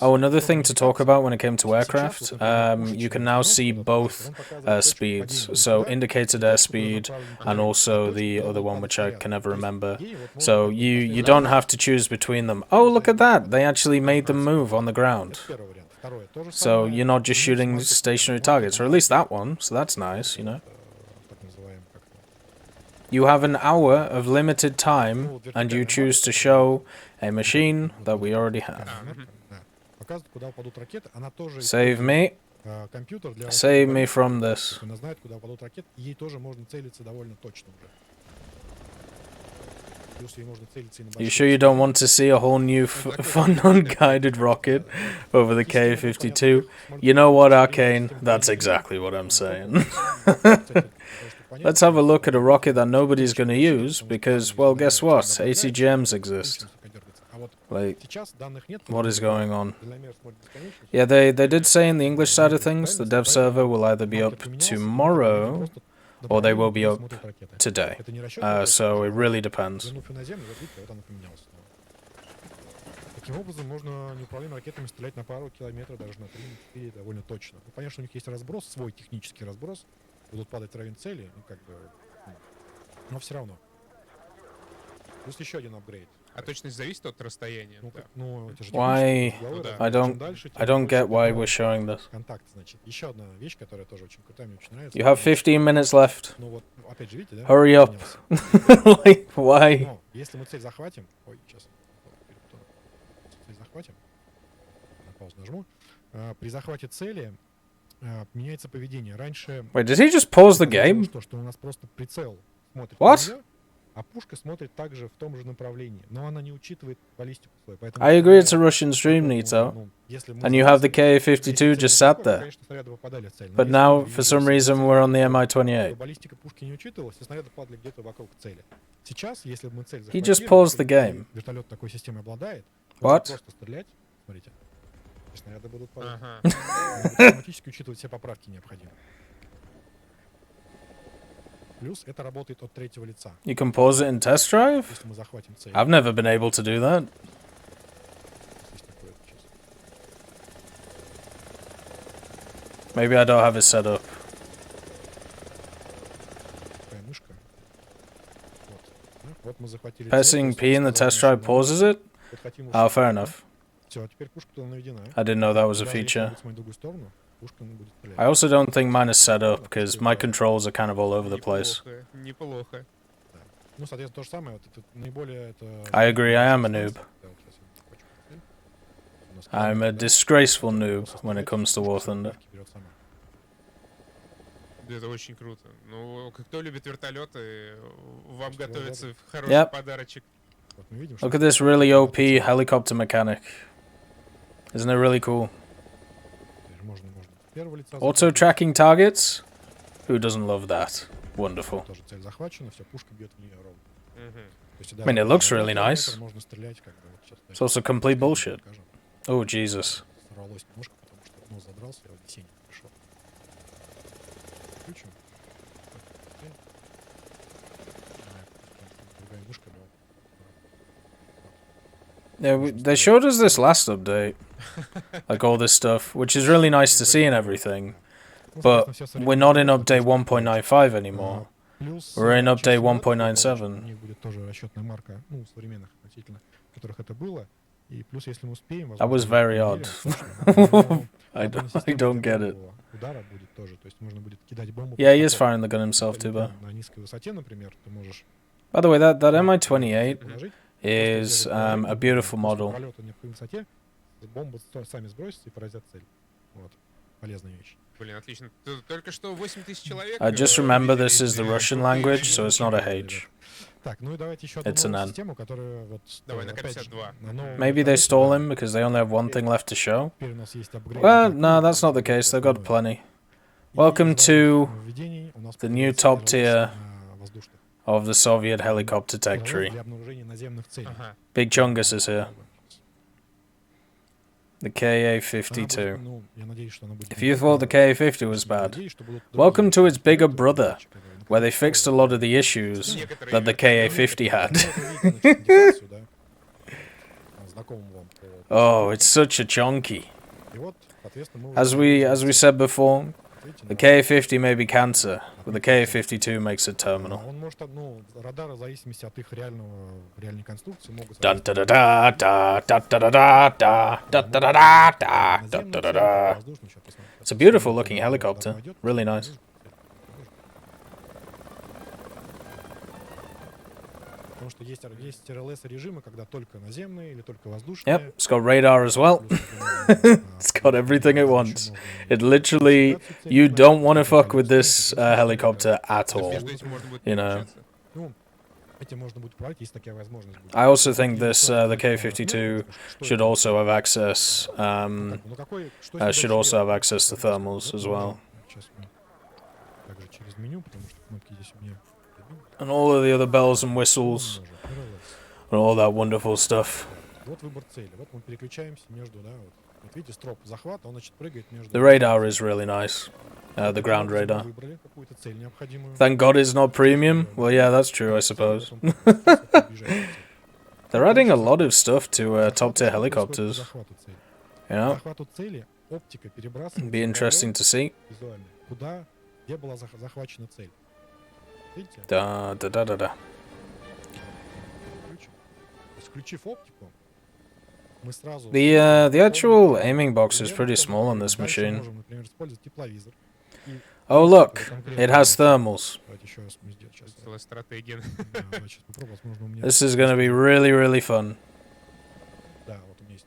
Oh, another thing to talk about when it came to aircraft, you can now see both speeds. So indicated airspeed and also the other one which I can never remember. So you don't have to choose between them. Oh, look at that! They actually made them move on the ground. So you're not just shooting stationary targets, or at least that one, so that's nice, you know. You have an hour of limited time, and you choose to show a machine that we already have. Save me. Save me from this. You sure you don't want to see a whole new fun unguided rocket over the K-52? You know what, Arcane? That's exactly what I'm saying. Let's have a look at a rocket that nobody's going to use, because, well, guess what? ATGMs exist. Like, what is going on? Yeah, they did say in the English side of things, the dev server will either be up tomorrow, or they will be up today. So it really depends. Таким образом, можно неуправляемыми ракетами стрелять на пару километров, даже на 3-4 довольно точно. Ну, понятно, что у них есть разброс, свой технический разброс. Будут падать в район цели, ну, как бы... Но все равно. Плюс еще один апгрейд. А точность зависит от расстояния. Ну, ну, это же Why? I don't get why we're showing this. Контакт, значит. Еще одна вещь, которая тоже очень крутая, мне очень нравится. You have 15 minutes left. Ну вот, опять же, видите, да? Hurry up. Like, why? Но, если мы цель захватим... Ой, сейчас. Цель захватим. На паузу нажму. При захвате цели меняется поведение. Раньше... Wait, did he just pause the game? Что у нас просто прицел смотрит What? на неё, а пушка смотрит также в том же направлении, но она не учитывает баллистику свою. Поэтому, I agree it's a Russian stream, Nito. And you have the K-52 just sat there. But now, for some reason, we're on the Mi-28. Баллистика пушки не учитывалась, и снаряды падали где-то вокруг цели. Сейчас, если мы цель He just paused the game. вертолет такой системой обладает, What? просто стрелять, смотрите, и снаряды будут падать. Ага. Автоматически учитывать все поправки необходимые. Плюс это работает от третьего лица. You can pause it in test drive? Если мы захватим цель. I've never been able to do that. Есть такое сейчас. Maybe I don't have it set up. Такая мышка. Вот. Да, вот мы захватили Pressing P in the test drive pauses it? Oh, fair enough. Все, а теперь пушка туда наведена. I didn't know that was a Даже если feature. будет смотреть в другую сторону, пушка будет стрелять. I also don't think mine is set up, because my controls are kind of all over the place. Неплохо. Да. Ну, соответственно, то же самое. Вот это наиболее это... I agree, I am a noob. Да, вот сейчас я захвачу цель. У нас I'm a disgraceful noob when it comes to War Thunder. берет сама. Да, это очень круто. Ну, кто любит вертолеты, вам Что, готовится хороший Yep. подарочек. Вот мы видим, Look at this really OP helicopter mechanic. Isn't it really cool? Можно. первого лица Auto tracking targets? Who doesn't love that? Wonderful. тоже цель захвачена, все, пушка бьет в нее ровно. Мгм. То есть, I mean, it looks really nice. можно стрелять, как бы, вот сейчас, It's also complete bullshit. покажем. Oh, Jesus. Сорвалось немножко, потому что нос задрался, я в весенний пришел. Включим. Другая мышка, но... Yeah, they showed us this last update. Like all this stuff, which is really nice to see and everything. But we're not in update 1.95 anymore. We're in update 1.97. У них будет тоже расчетная марка, ну, современных относительно, которых это было. И плюс, если мы успеем... That was very odd. I don't get it. Удара будет тоже, то есть можно будет кидать бомбу. Yeah, he is firing the gun himself too, but... На низкой высоте, например, ты можешь... By the way, that Mi-28 положить, is a beautiful model. полета на низкой высоте, бомбы сами сбросятся и поразят цель. Вот. Полезная вещь. Блин, отлично. Только что 8000 человек. I just remember this is the Russian language, so it's not a H. Так, ну и давайте еще одну It's an новую N. систему, которая вот... Давай, на опять же, 52. на новом Maybe they этапе, stole да, him because they only have one thing left to show. теперь у нас есть апгрейд Well, на no, that's not the case. They've got новый. plenty. И Welcome из to нововведений у нас the new появился top РЛС tier на воздушных. of the Soviet helicopter tech РЛС tree. для обнаружения наземных целей. Ага. Big Chungus is here. The Она будет, KA-52. ну, я надеюсь, что она будет If you не thought the только- KA-50 was bad, надеюсь, что будут welcome to другие its bigger проекты, brother, которые where they наконец-то fixed a lot of the issues Некоторые that the KA-50 had. Ну, это видите, значит, индикацию, да, знакомым вам по- Oh, it's such a chunky. И вот, соответственно, мы As we said before, the KA-50 may be cancer, but the KA-52 makes it terminal. Он может, ну, радары в зависимости от их реальной конструкции могут... Dun da da da da da da da da da da da da da da da da da. It's a beautiful looking helicopter, really nice. Потому что есть РЛС-режимы, когда только наземные или только воздушные. Yep, it's got radar as well. It's got everything it wants. It literally, you don't want to fuck with this helicopter at all. Между этим можно будет You know. переключаться. Ну, этим можно будет управлять, если такая возможность будет. I also think this the K-52 should also have access should also have access to thermals as well, Сейчас мы также через меню, потому что кнопки здесь у меня... and all of the other bells and whistles and all that wonderful stuff. Вот выбор цели. Вот мы переключаемся между, да, вот. Вот видите, строп захвата, он, значит, прыгает между... The radar is really nice, the ground Мы radar. выбрали какую-то цель необходимую. Thank God it's not premium. Well, yeah, that's true, I suppose. They're adding a lot of stuff to top-tier helicopters, you know? Захвату цели оптика перебрасывается Be interesting to see. визуально. Куда, где была захвачена цель. Видите? Da da da da da. Включим. То есть, включив оптику, мы сразу... The actual aiming box is pretty small on this Дальше machine. можем, например, использовать тепловизор. И Oh look, it has thermals. давайте еще раз мы сделаем сейчас. Целая стратегия. Да, давайте сейчас попробуем. Возможно, у меня... This is gonna be really, really fun. Да, вот у меня есть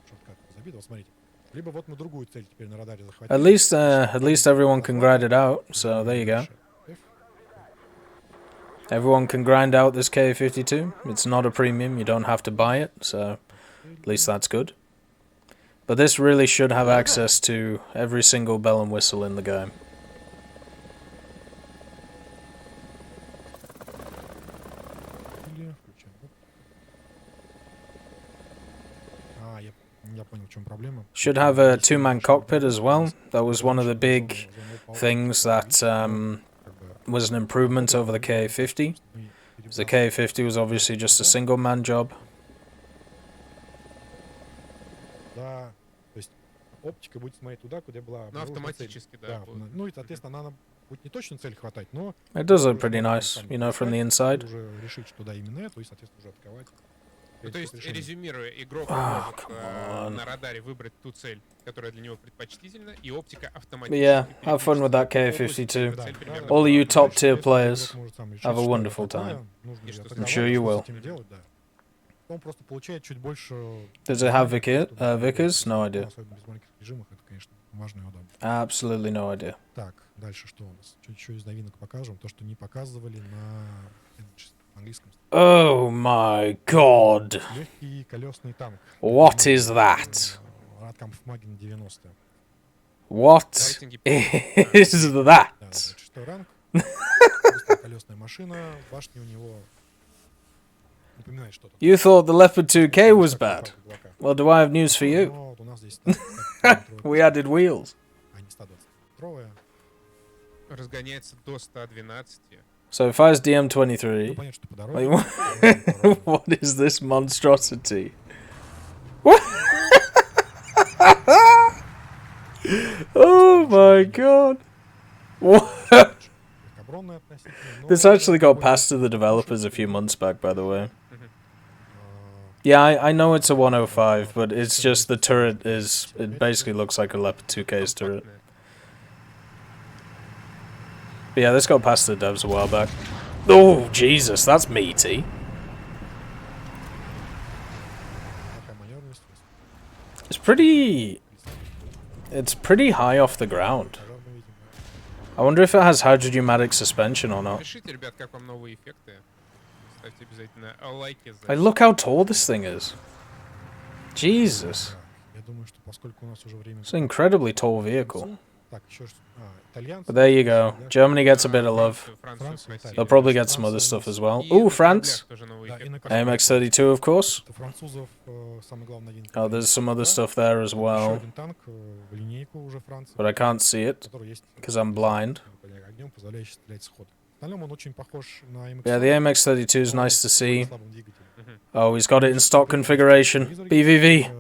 шорткат забит. Вот смотрите. Либо вот мы другую цель теперь на радаре захватили. At least everyone can grind it out. So there you go. Everyone can grind out this K-52. It's not a premium. You don't have to buy it. So at least that's good. But this really should have access to every single bell and whistle in the game. Включаем. Я понял, в чем проблема. Should have a two-man cockpit as well. That was one of the big things that was an improvement over the K-50. The K-50 was obviously just a single-man job. Да, то есть оптика будет смотреть туда, куда была Ну, обнаружена автоматически, цель. да. Ну и, соответственно, она будет не точно цель хватать, но... It does look pretty nice, you know, from the inside. Уже решить, что да, именно эту, и, соответственно, уже атаковать. Ну, то есть, резюмируя, игрок Ah, может come on. на радаре выбрать ту цель, которая для него предпочтительна, и оптика But автоматически... yeah, have fun with that переключится K-52. в цель примерно. All of you Дальше, top-tier если players, игрок может сам решить, have a что wonderful такое, time. нужно И ли что атаковать, I'm sure you что will. с этим делать, да. Он просто получает чуть больше... Does it have Vickers? No idea. Особенно в маленьких режимах, это, конечно, важно и удобно. Absolutely no idea. Так, дальше что у нас? Чуть еще из новинок покажем. То, что не показывали на английском. Oh my god. Легкий колесный танк. What is that? Радкампфмаген 90. What Рейтинги is Да, that? 26 ранг. Быстрая колесная машина. Башни у него напоминает что-то. You thought the Leopard 2K Ну, was такой, bad. как облака. Well, do I have news for you? Но вот у нас здесь так, We added wheels. а не 120-метровая. разгоняется до 112. So if I was Ну, DM23, понятно, что по like, дороге. what is this monstrosity? What? Oh my god. What? Легкобронная относительно, но This actually got довольно, passed to the developers a few months back, by the way. а, Yeah, I know it's a 105, but it's just the turret is... It basically looks like a Leopard 2K's turret. Компактная. But yeah, this got passed to the devs a while back. Oh, Jesus, that's meaty. такая маневренность. It's pretty... It's pretty high off the ground. Пожар мы видим. I wonder if it has hydrogeomatic suspension or not. Пишите, ребят, как вам новые эффекты. Ставьте обязательно лайки за... Like, look how tall this thing is. Jesus. Так, я думаю, что поскольку у нас уже время... It's an incredibly tall vehicle. Так, еще итальянцы. But there you go. Germany gets a bit of love. Францию Францию, спросили. They'll probably get some other stuff as well. И Ooh, на France. кораблях тоже новый Да, эффект. и на кораблях. AMX-32, of course. У французов самый главный один. Oh, there's some other stuff there as Еще well. один танк в линейку уже Франции. But I can't see it, который есть because I'm blind. огнем, позволяющий стрелять сходу. В остальном он очень похож на MX. Yeah, the AMX-32 is nice to see. слабым двигателем. Oh, he's got it in stock configuration. BVV.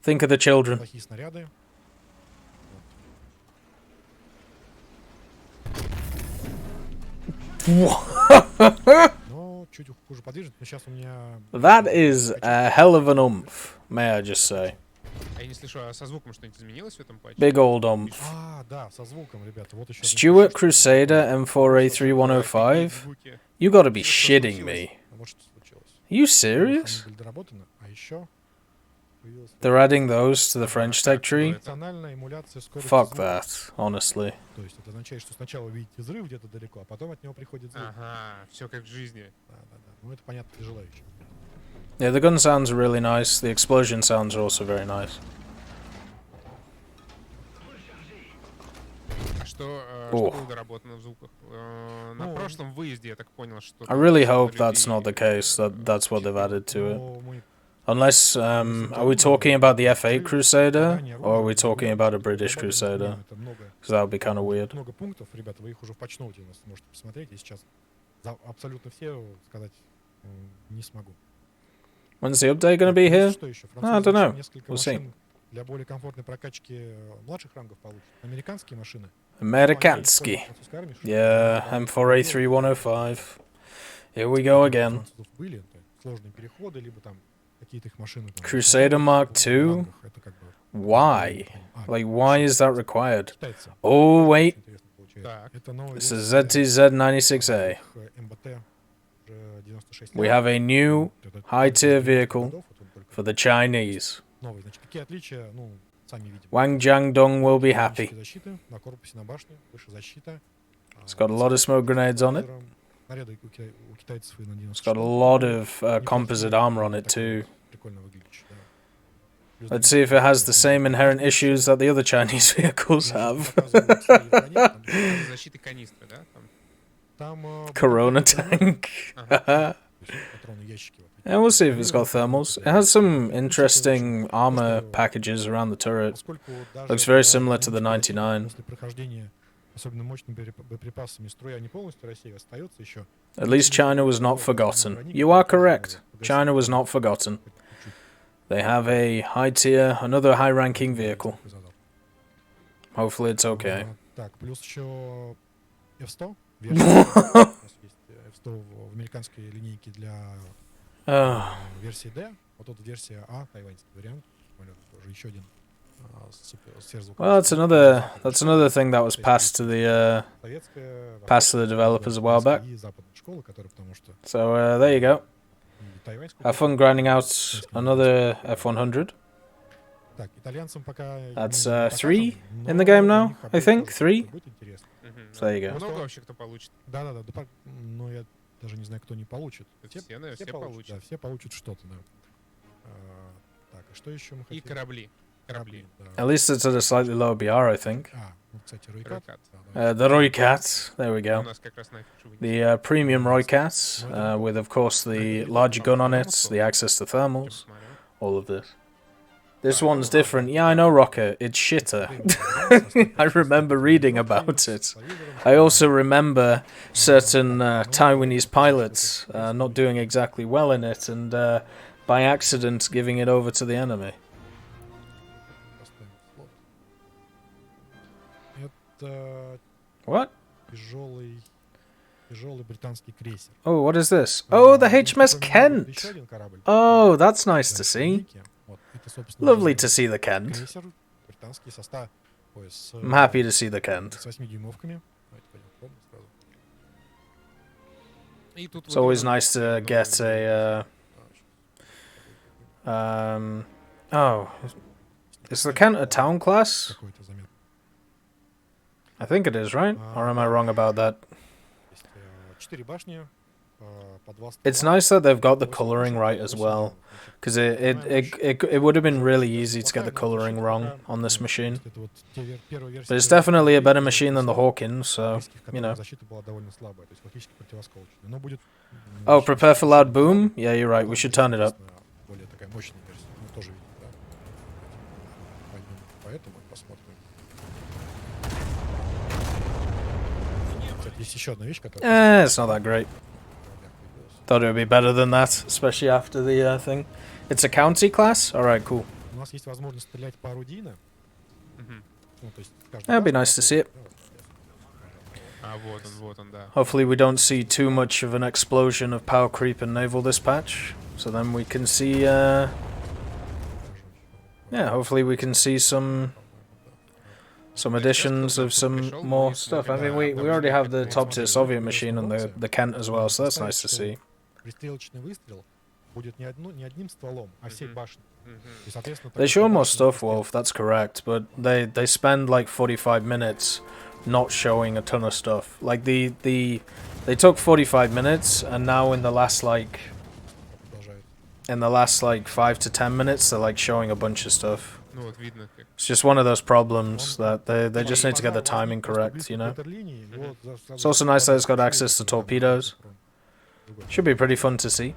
Think of the children. Плохие снаряды. Но чуть хуже подвижен. Но сейчас у меня... That is a hell of an oomph, may I just say. А я не слышу, а со звуком что-нибудь изменилось в этом патче? Big old oomph. Да, со звуком, ребята. Вот еще... Stuart Crusader M4A3105? Звуки. You gotta be shitting me. Может, случилось. Are you serious? Были доработаны. А еще... They're adding those to the French tech tree? Функциональная эмуляция скорости Fuck звука. that, honestly. То есть это означает, что сначала вы видите взрыв где-то далеко, а потом от него приходит звук. Ага, все как в жизни. Да. Ну это понятно тяжело еще. Yeah, the gun sounds really nice. The explosion sounds are also very nice. А что Ох. было доработано в звуках? На Ну, прошлом выезде я так понял, что... I really там hope люди- that's not the case, that's what they've added to it. Но мы Unless, are we talking about the F8 Crusader, or are we talking about a British Crusader? это много, Because that would be kind of weird. много пунктов, ребята, вы их уже в патчноуте у нас можете посмотреть. И сейчас абсолютно все сказать не смогу. When's the update going to be here? Что еще? I don't know. Несколько We'll see. машин для более комфортной прокачки младших рангов получат. Американские машины. Amerikansky. Французской армии, что Yeah, M4A3105. Here we go again. французов были это сложные переходы, либо там какие-то их машины. Там, Crusader Mark II? Это как бы, Why? Like, why is that required? китайцы. Oh, wait. Интересно получается. Так. Это новая This is версия ZTZ96A. МБТ уже 96 We лет. have a new Это high-tier 90-х vehicle годов, вот он только for the Chinese. новый. Значит, какие отличия, ну, сами видим. Wang Jiangdong will be happy. Датчики защиты на корпусе, на башне, выше защита. It's got a lot of smoke grenades on it. Снаряды у китайцев и на It's got a lot of composite armor on it too. Прикольно выглядит, да. Плюс Let's see if it has the same inherent issues that the other Chinese vehicles have. показывают свои брони, там, Это защиты канистры, да? Там. Corona бронежилеты, tank. то есть патронные ящики. Вот. Yeah, we'll see if it's got thermals. It has some interesting armor packages around the turret. Поскольку даже Looks very на similar to the границе 99. После прохождения особенно мощными боеприпасами строя не полностью Россия остается еще. At least China was not forgotten. You are correct. China was not forgotten. They have a high tier, another high ranking vehicle. Hopefully it's okay. Так, плюс еще F100. Версия. У нас есть F100 в американской линейке для версии D. Вот тут версия А, тайваньский вариант. Тоже еще один сверхзвуковой. Well, that's another thing that was passed to the Советская, passed to the developers a while back. и западная школа, которая, потому что So there you go. и тайваньскую. Have fun grinding out another F100. Так, итальянцам пока That's, не 3 покажем, in the но game у now, них I апдейт think. тоже 3? будет интересно. So there you go. Много вообще кто получит? Да, но я даже не знаю, кто не получит. Все, наверное, все получат. Да, все получат что-то, да. Так, а что еще мы хотим? И корабли. Корабли. да. At least it's at a slightly lower BR, I think. Ну, кстати, Ройкат. Ройкат. The Roycat, there we У go. нас как раз на афише вынесено. The premium Roycat, with of course the larger gun on it, the access to thermals, all of this. This one's different. Yeah, I know, Rocker. It's shitter. I remember reading about it. I also remember certain Taiwanese pilots not doing exactly well in it and by accident giving it over to the enemy. Это What? тяжелый британский крейсер. Oh, what is this? Oh, the HMS Еще Kent! один корабль. Oh, that's nice to see. Вот, это, собственно, Lovely to see the Kent. крейсер британский состав. Ой, с, I'm happy to see the Kent. с 8-дюймовками. Давайте пойдем в комнату сразу. И тут It's вот always уже nice to get a... Oh, is the Kent a town class? Какой-то замет. I think it is, right? Or am I wrong about that? Есть 4 башни, по 2 ствола. It's nice that they've got the colouring right as well, because it would have been really easy to get the colouring wrong on this machine. Это вот те первые версии But it's первых definitely a better моделей, machine than the Hawkins, so, английских, you know. которых защита была довольно слабая, то есть фактически противосколочная. Но будет Oh, prepare for loud boom? Yeah, you're right, we should turn it up. более такая мощная версия. Ну, тоже видно, да. Пойдем поэтому посмотрим. Кстати, есть еще одна вещь, которая... It's not that great. Thought it would be better than that, especially after the thing. It's a county class? Alright, cool. У нас есть возможность стрелять по орудийно. Мгм. Ну, то есть каждый That'd be раз nice to see it. А, вот он, да. Hopefully we don't see too much of an explosion of power creep and naval dispatch. So then we can see, yeah, hopefully we can see some additions of some more stuff. I mean, we already have the top tier Soviet machine and the Kent as well, so that's nice to see. Пристрелочный выстрел будет не одним стволом, а всей башней. Мгм. И, соответственно, They такой show more башни stuff, Wolf, that's correct, but they spend like 45 minutes not showing a ton of stuff. Like they took 45 minutes and now in the last продолжает. 5 to 10 minutes they're like showing a bunch of stuff. Ну вот видно, как... It's just one of those problems that they just need to get the timing correct, you know. It's also nice that it's got access to torpedoes. Should be pretty fun to see.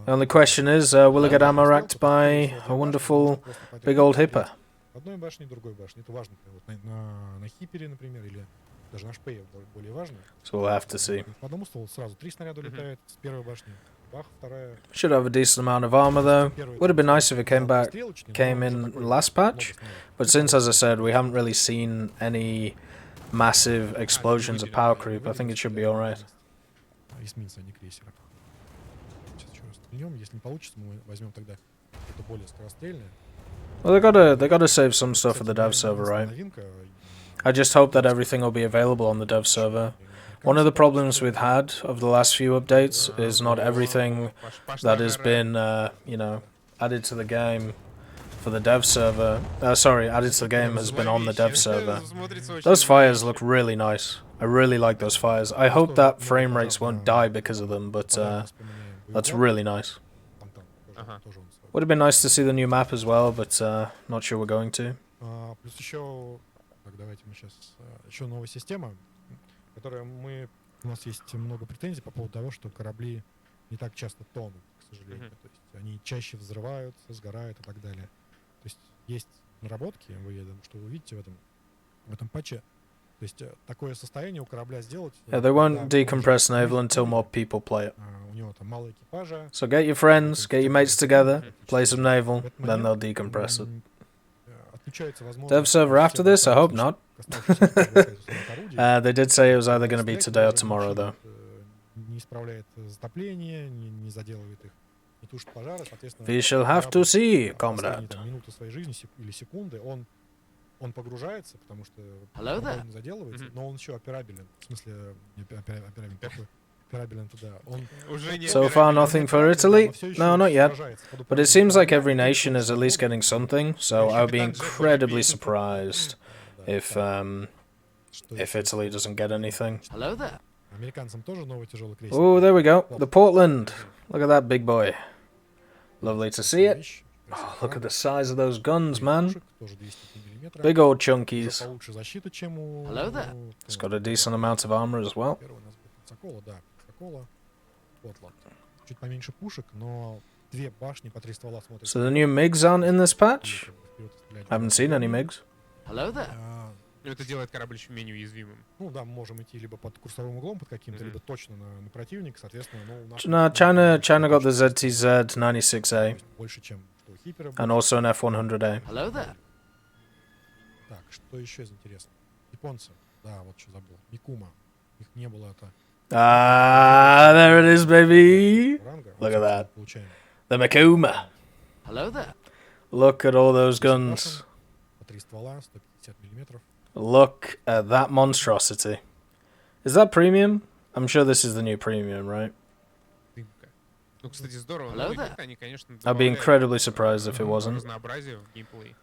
The only question is, will it get ammo racked by a wonderful big old hipper? Одной башни, другой башни. Это важно. Вот на хипере, например, или даже на шпее более важно. So we'll have to see. По одному стволу сразу 3 снаряда улетает с первой башни. Бах, вторая. Should have a decent amount of armor though. Would have been nice if it came in last patch, but since, as I said, we haven't really seen any massive explosions of power creep, I think it should be alright. Эсминца, а не крейсера. Сейчас еще раз стрельнем. Если не получится, мы возьмем тогда что-то более скорострельное. Well, they gotta save some stuff for the dev server, right? I just hope that everything will be available on the dev server. One of the problems we've had of the last few updates is not everything that has been, you know, added to the game for the dev server. Added to the game has been on the dev server. Those fires look really nice. I really like those fires. I hope that frame rates won't die because of them, but that's really nice. Would have been nice to see the new map as well, but not sure we're going to. Плюс еще, так, давайте мы сейчас еще новая система, которая у нас есть много претензий по поводу того, что корабли не так часто тонут, к сожалению. То есть они чаще взрываются, сгорают и так далее. То есть наработки, я думаю, что вы видите в этом патче. То есть такое состояние у корабля сделать. Yeah, they won't decompress Naval until more people play it. У него там мало экипажа. So get your friends, get your mates together, play some Naval, then they'll decompress it. Dev server after this? I hope not. They did say it was either going to be today or tomorrow, though. We shall have to see, comrade. Он погружается, потому что не заделывается, но он еще операбелен. В смысле, операбелен туда. So far, nothing for Italy? No, not yet. But it seems like every nation is at least getting something, so I would be incredibly surprised if Italy doesn't get anything. Hello there. Американцам тоже новый тяжелый крейсер. Oh, there we go. The Portland. Look at that big boy. Lovely to see it. красивых Look at the рамок. size of those guns, И man. пушек, тоже 203 миллиметра. Big old Уже chunkies. получше защита, чем у... Hello there. It's got a decent amount of armor as well. Первый у нас был Pensacola, да, Pensacola, Scotland. Чуть поменьше пушек, но две башни по 3 ствола смотрятся. So the new MiGs aren't in this patch? Как бы вперед стрелять. I haven't seen any MiGs. Hello there. Это делает корабль еще менее уязвимым. Ну да, мы можем идти либо под курсовым углом, под каким-то, либо точно на противника, соответственно, ну, у нас... No, China got the ZTZ 96A Больше, чем что у Хипера. and also an F100A. Hello there. Так, что еще из интересного? Японцы. Да, вот что забыл. Микума. Их не было это Ah, there it is, baby. ранга. Look at that. Получаем. The Makuma. Hello there. Look at all those 10 guns. башен, по 3 ствола, 150 миллиметров. Look at that monstrosity. Is that premium? I'm sure this is the new premium, right? Дымка. Ну, кстати, здорово. Hello Новый there. вид, они, конечно, I'd be добавляют incredibly surprised if it wasn't. разнообразие в геймплей.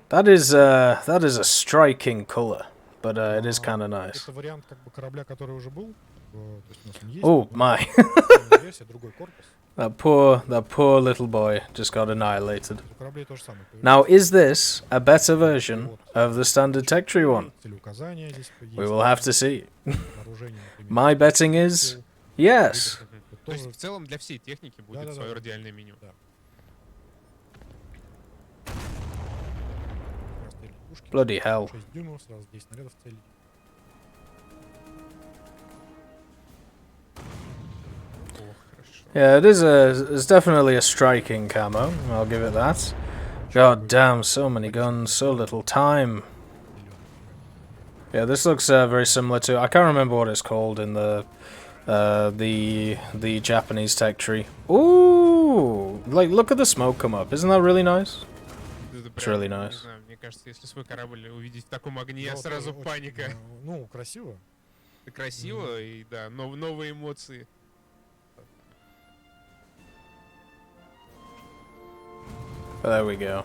That is a striking color, but it is kind of nice. Это вариант как бы корабля, который уже был. То есть у нас он есть. Oh но my! другая версия, другой корпус. That poor little boy just got annihilated. У кораблей то же самое. Now, is this a better version of the standard tech tree one? Целеуказания здесь есть. We will have to see. Вооружение, например. My betting is yes. То есть, в целом, для всей техники будет Да-да-да. свое радиальное меню. Да. Расстрельные пушки. Bloody hell. 6 дюймов, сразу 10 снарядов в цель. Ох, хорошо. Yeah, it's definitely a striking camo. I'll give it that. God damn, so many guns, so little time. Yeah, this looks very similar to, I can't remember what it's called in the Japanese tech tree. Ooh, like look at the smoke come up. Isn't that really nice? Это It's прям, really не nice. знаю, мне кажется, если свой корабль увидеть в таком огне, Да, вот сразу тоже очень, паника. ну, красиво. Это красиво и, да, новые эмоции. There we go.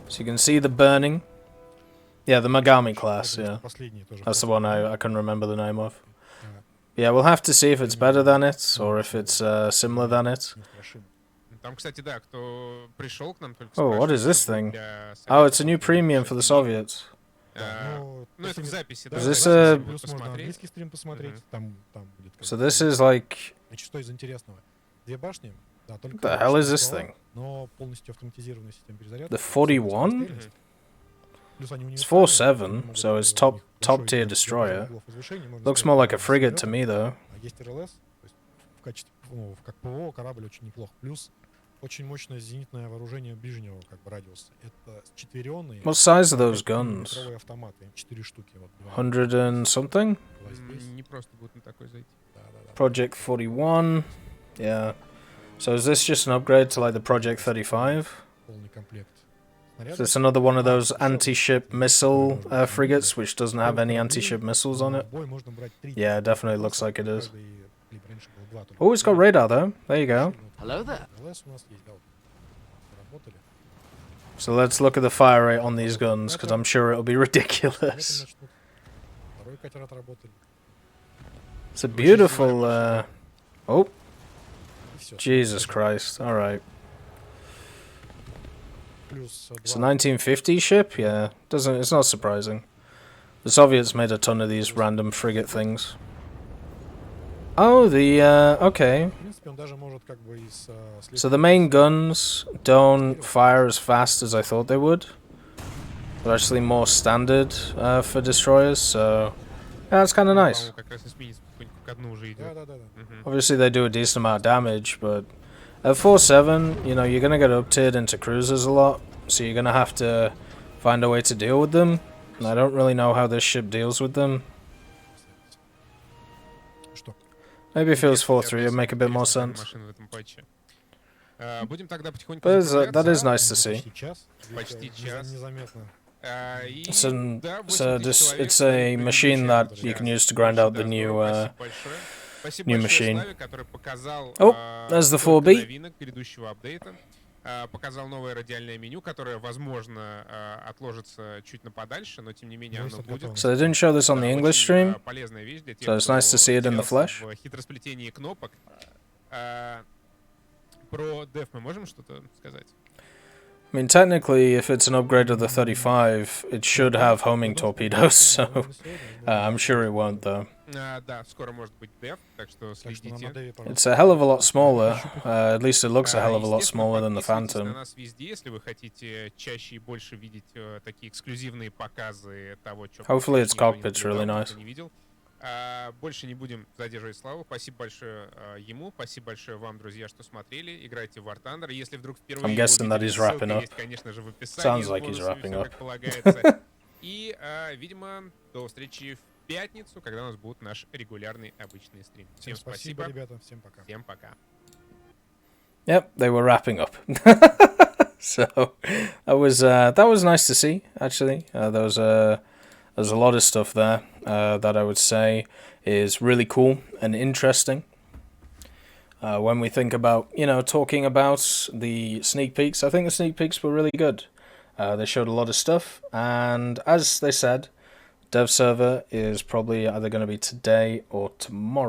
So you can see the burning. Yeah, the Megami class, yeah. Последний тоже. That's the one I can remember the name of. Да, Yeah, we'll have to see if it's better than it, or if it's similar than it. неустрашимый. Там, кстати, да, кто пришел к нам только Oh, what is this thing? Oh, it's a new premium for the Soviets. Ну, Ну, это в записи, да. Is да, this давайте a- плюс можно посмотреть. английский стрим посмотреть. Там будет. So this is like... Значит, что из интересного? Две башни. Да, только What the hell is this ствола, thing? но полностью автоматизированная система перезарядки. The 41? Плюс они It's универсальные, 4.7, могут, so it's у top них top большой tier диапазон destroyer. углов возвышения, можно Looks сделать more like a самолет, frigate to me, though. А есть РЛС, то есть в качестве, ну, как ПВО корабль очень неплох. Плюс очень мощное зенитное вооружение ближнего как бы радиуса. Это четверенные. What size are those guns? Метровые автоматы, 4 штуки. Вот, 100 and something? два здесь. Не просто будет на такой зайти. Да, да, да. Project 41. Yeah. So is this just an upgrade to like the Project 35? Полный комплект So снарядов. it's another one of those anti-ship missile frigates which doesn't have any anti-ship missiles on it? В бой можно брать 3. Yeah, it definitely looks like it is. Каждый, либо раньше было 2 только. Oh, it's got radar though. There you go. Hello there. РЛС у нас есть, да, вот. Работали. So let's look at the fire rate on these guns, because I'm sure it'll be ridiculous. Начнут. Второй катер отработали. It's a beautiful... Oh, И всё. Jesus Christ. Alright. Плюс It's a 1950 ship? Yeah. It's not surprising. The Soviets made a ton of these random frigate things. Oh, okay. В принципе, он даже может как бы из So the main guns don't fire as fast as I thought they would. They're actually more standard for destroyers, so yeah, that's kind of nice. По-моему, как раз эсминец потихоньку ко дну уже идет. Да. Мгм. Obviously, they do a decent amount of damage, but at 4.7, you know, you're gonna get up-tiered into cruisers a lot, so you're gonna have to find a way to deal with them. And I don't really know how this ship deals with them. Что? Maybe if it was Интересно, 4.3, it'd я make a bit more просто sense. машин в этом патче. Будем тогда потихоньку But that закругляться. is nice to see. Почти час. Почти Это час. Незаметно. И, It's да, 80 человек, it's a предыдущий machine that you can use to grind out the Да, new здорово, спасибо большое. Спасибо new большое machine. Славе, который показал Oh, there's the сколько 4B. новинок грядущего апдейта. Показал новое радиальное меню, которое, возможно, отложится чуть на подальше, но тем не менее оно будет. So they didn't show this on the Да, English очень, stream. полезная вещь для тех, So it's nice to кто see it in the терялся flesh. в хитросплетении кнопок. Про Dev мы можем что-то сказать? I mean, technically, if it's an upgrade of the 35, it should have homing torpedoes, so I'm sure it won't, though. Да, скоро может быть Dev, так что следите. It's a hell of a lot smaller. At least it looks a hell of a lot smaller than the Подписывайтесь на Phantom. нас везде, если вы хотите чаще и больше видеть такие эксклюзивные показы того, что Hopefully its никто не cockpit's наблюдал, really никто nice. не видел. Больше не будем задерживать Славу. Спасибо большое ему, спасибо большое вам, друзья, что смотрели. Играйте в War Thunder. Если вдруг впервые I'm guessing that he's wrapping up. есть, конечно же, в описании. Sounds like he's wrapping up. Как полагается. И, видимо, до встречи в пятницу, когда у нас будет наш регулярный обычный стрим. Всем спасибо, ребята. Всем пока. Всем пока. Yep, they were wrapping up. So that was nice to see. Actually, there's a lot of stuff there that I would say is really cool and interesting. When we think about, talking about the sneak peeks, I think the sneak peeks were really good. They showed a lot of stuff, and as they said, dev server is probably either going to be today or tomorrow.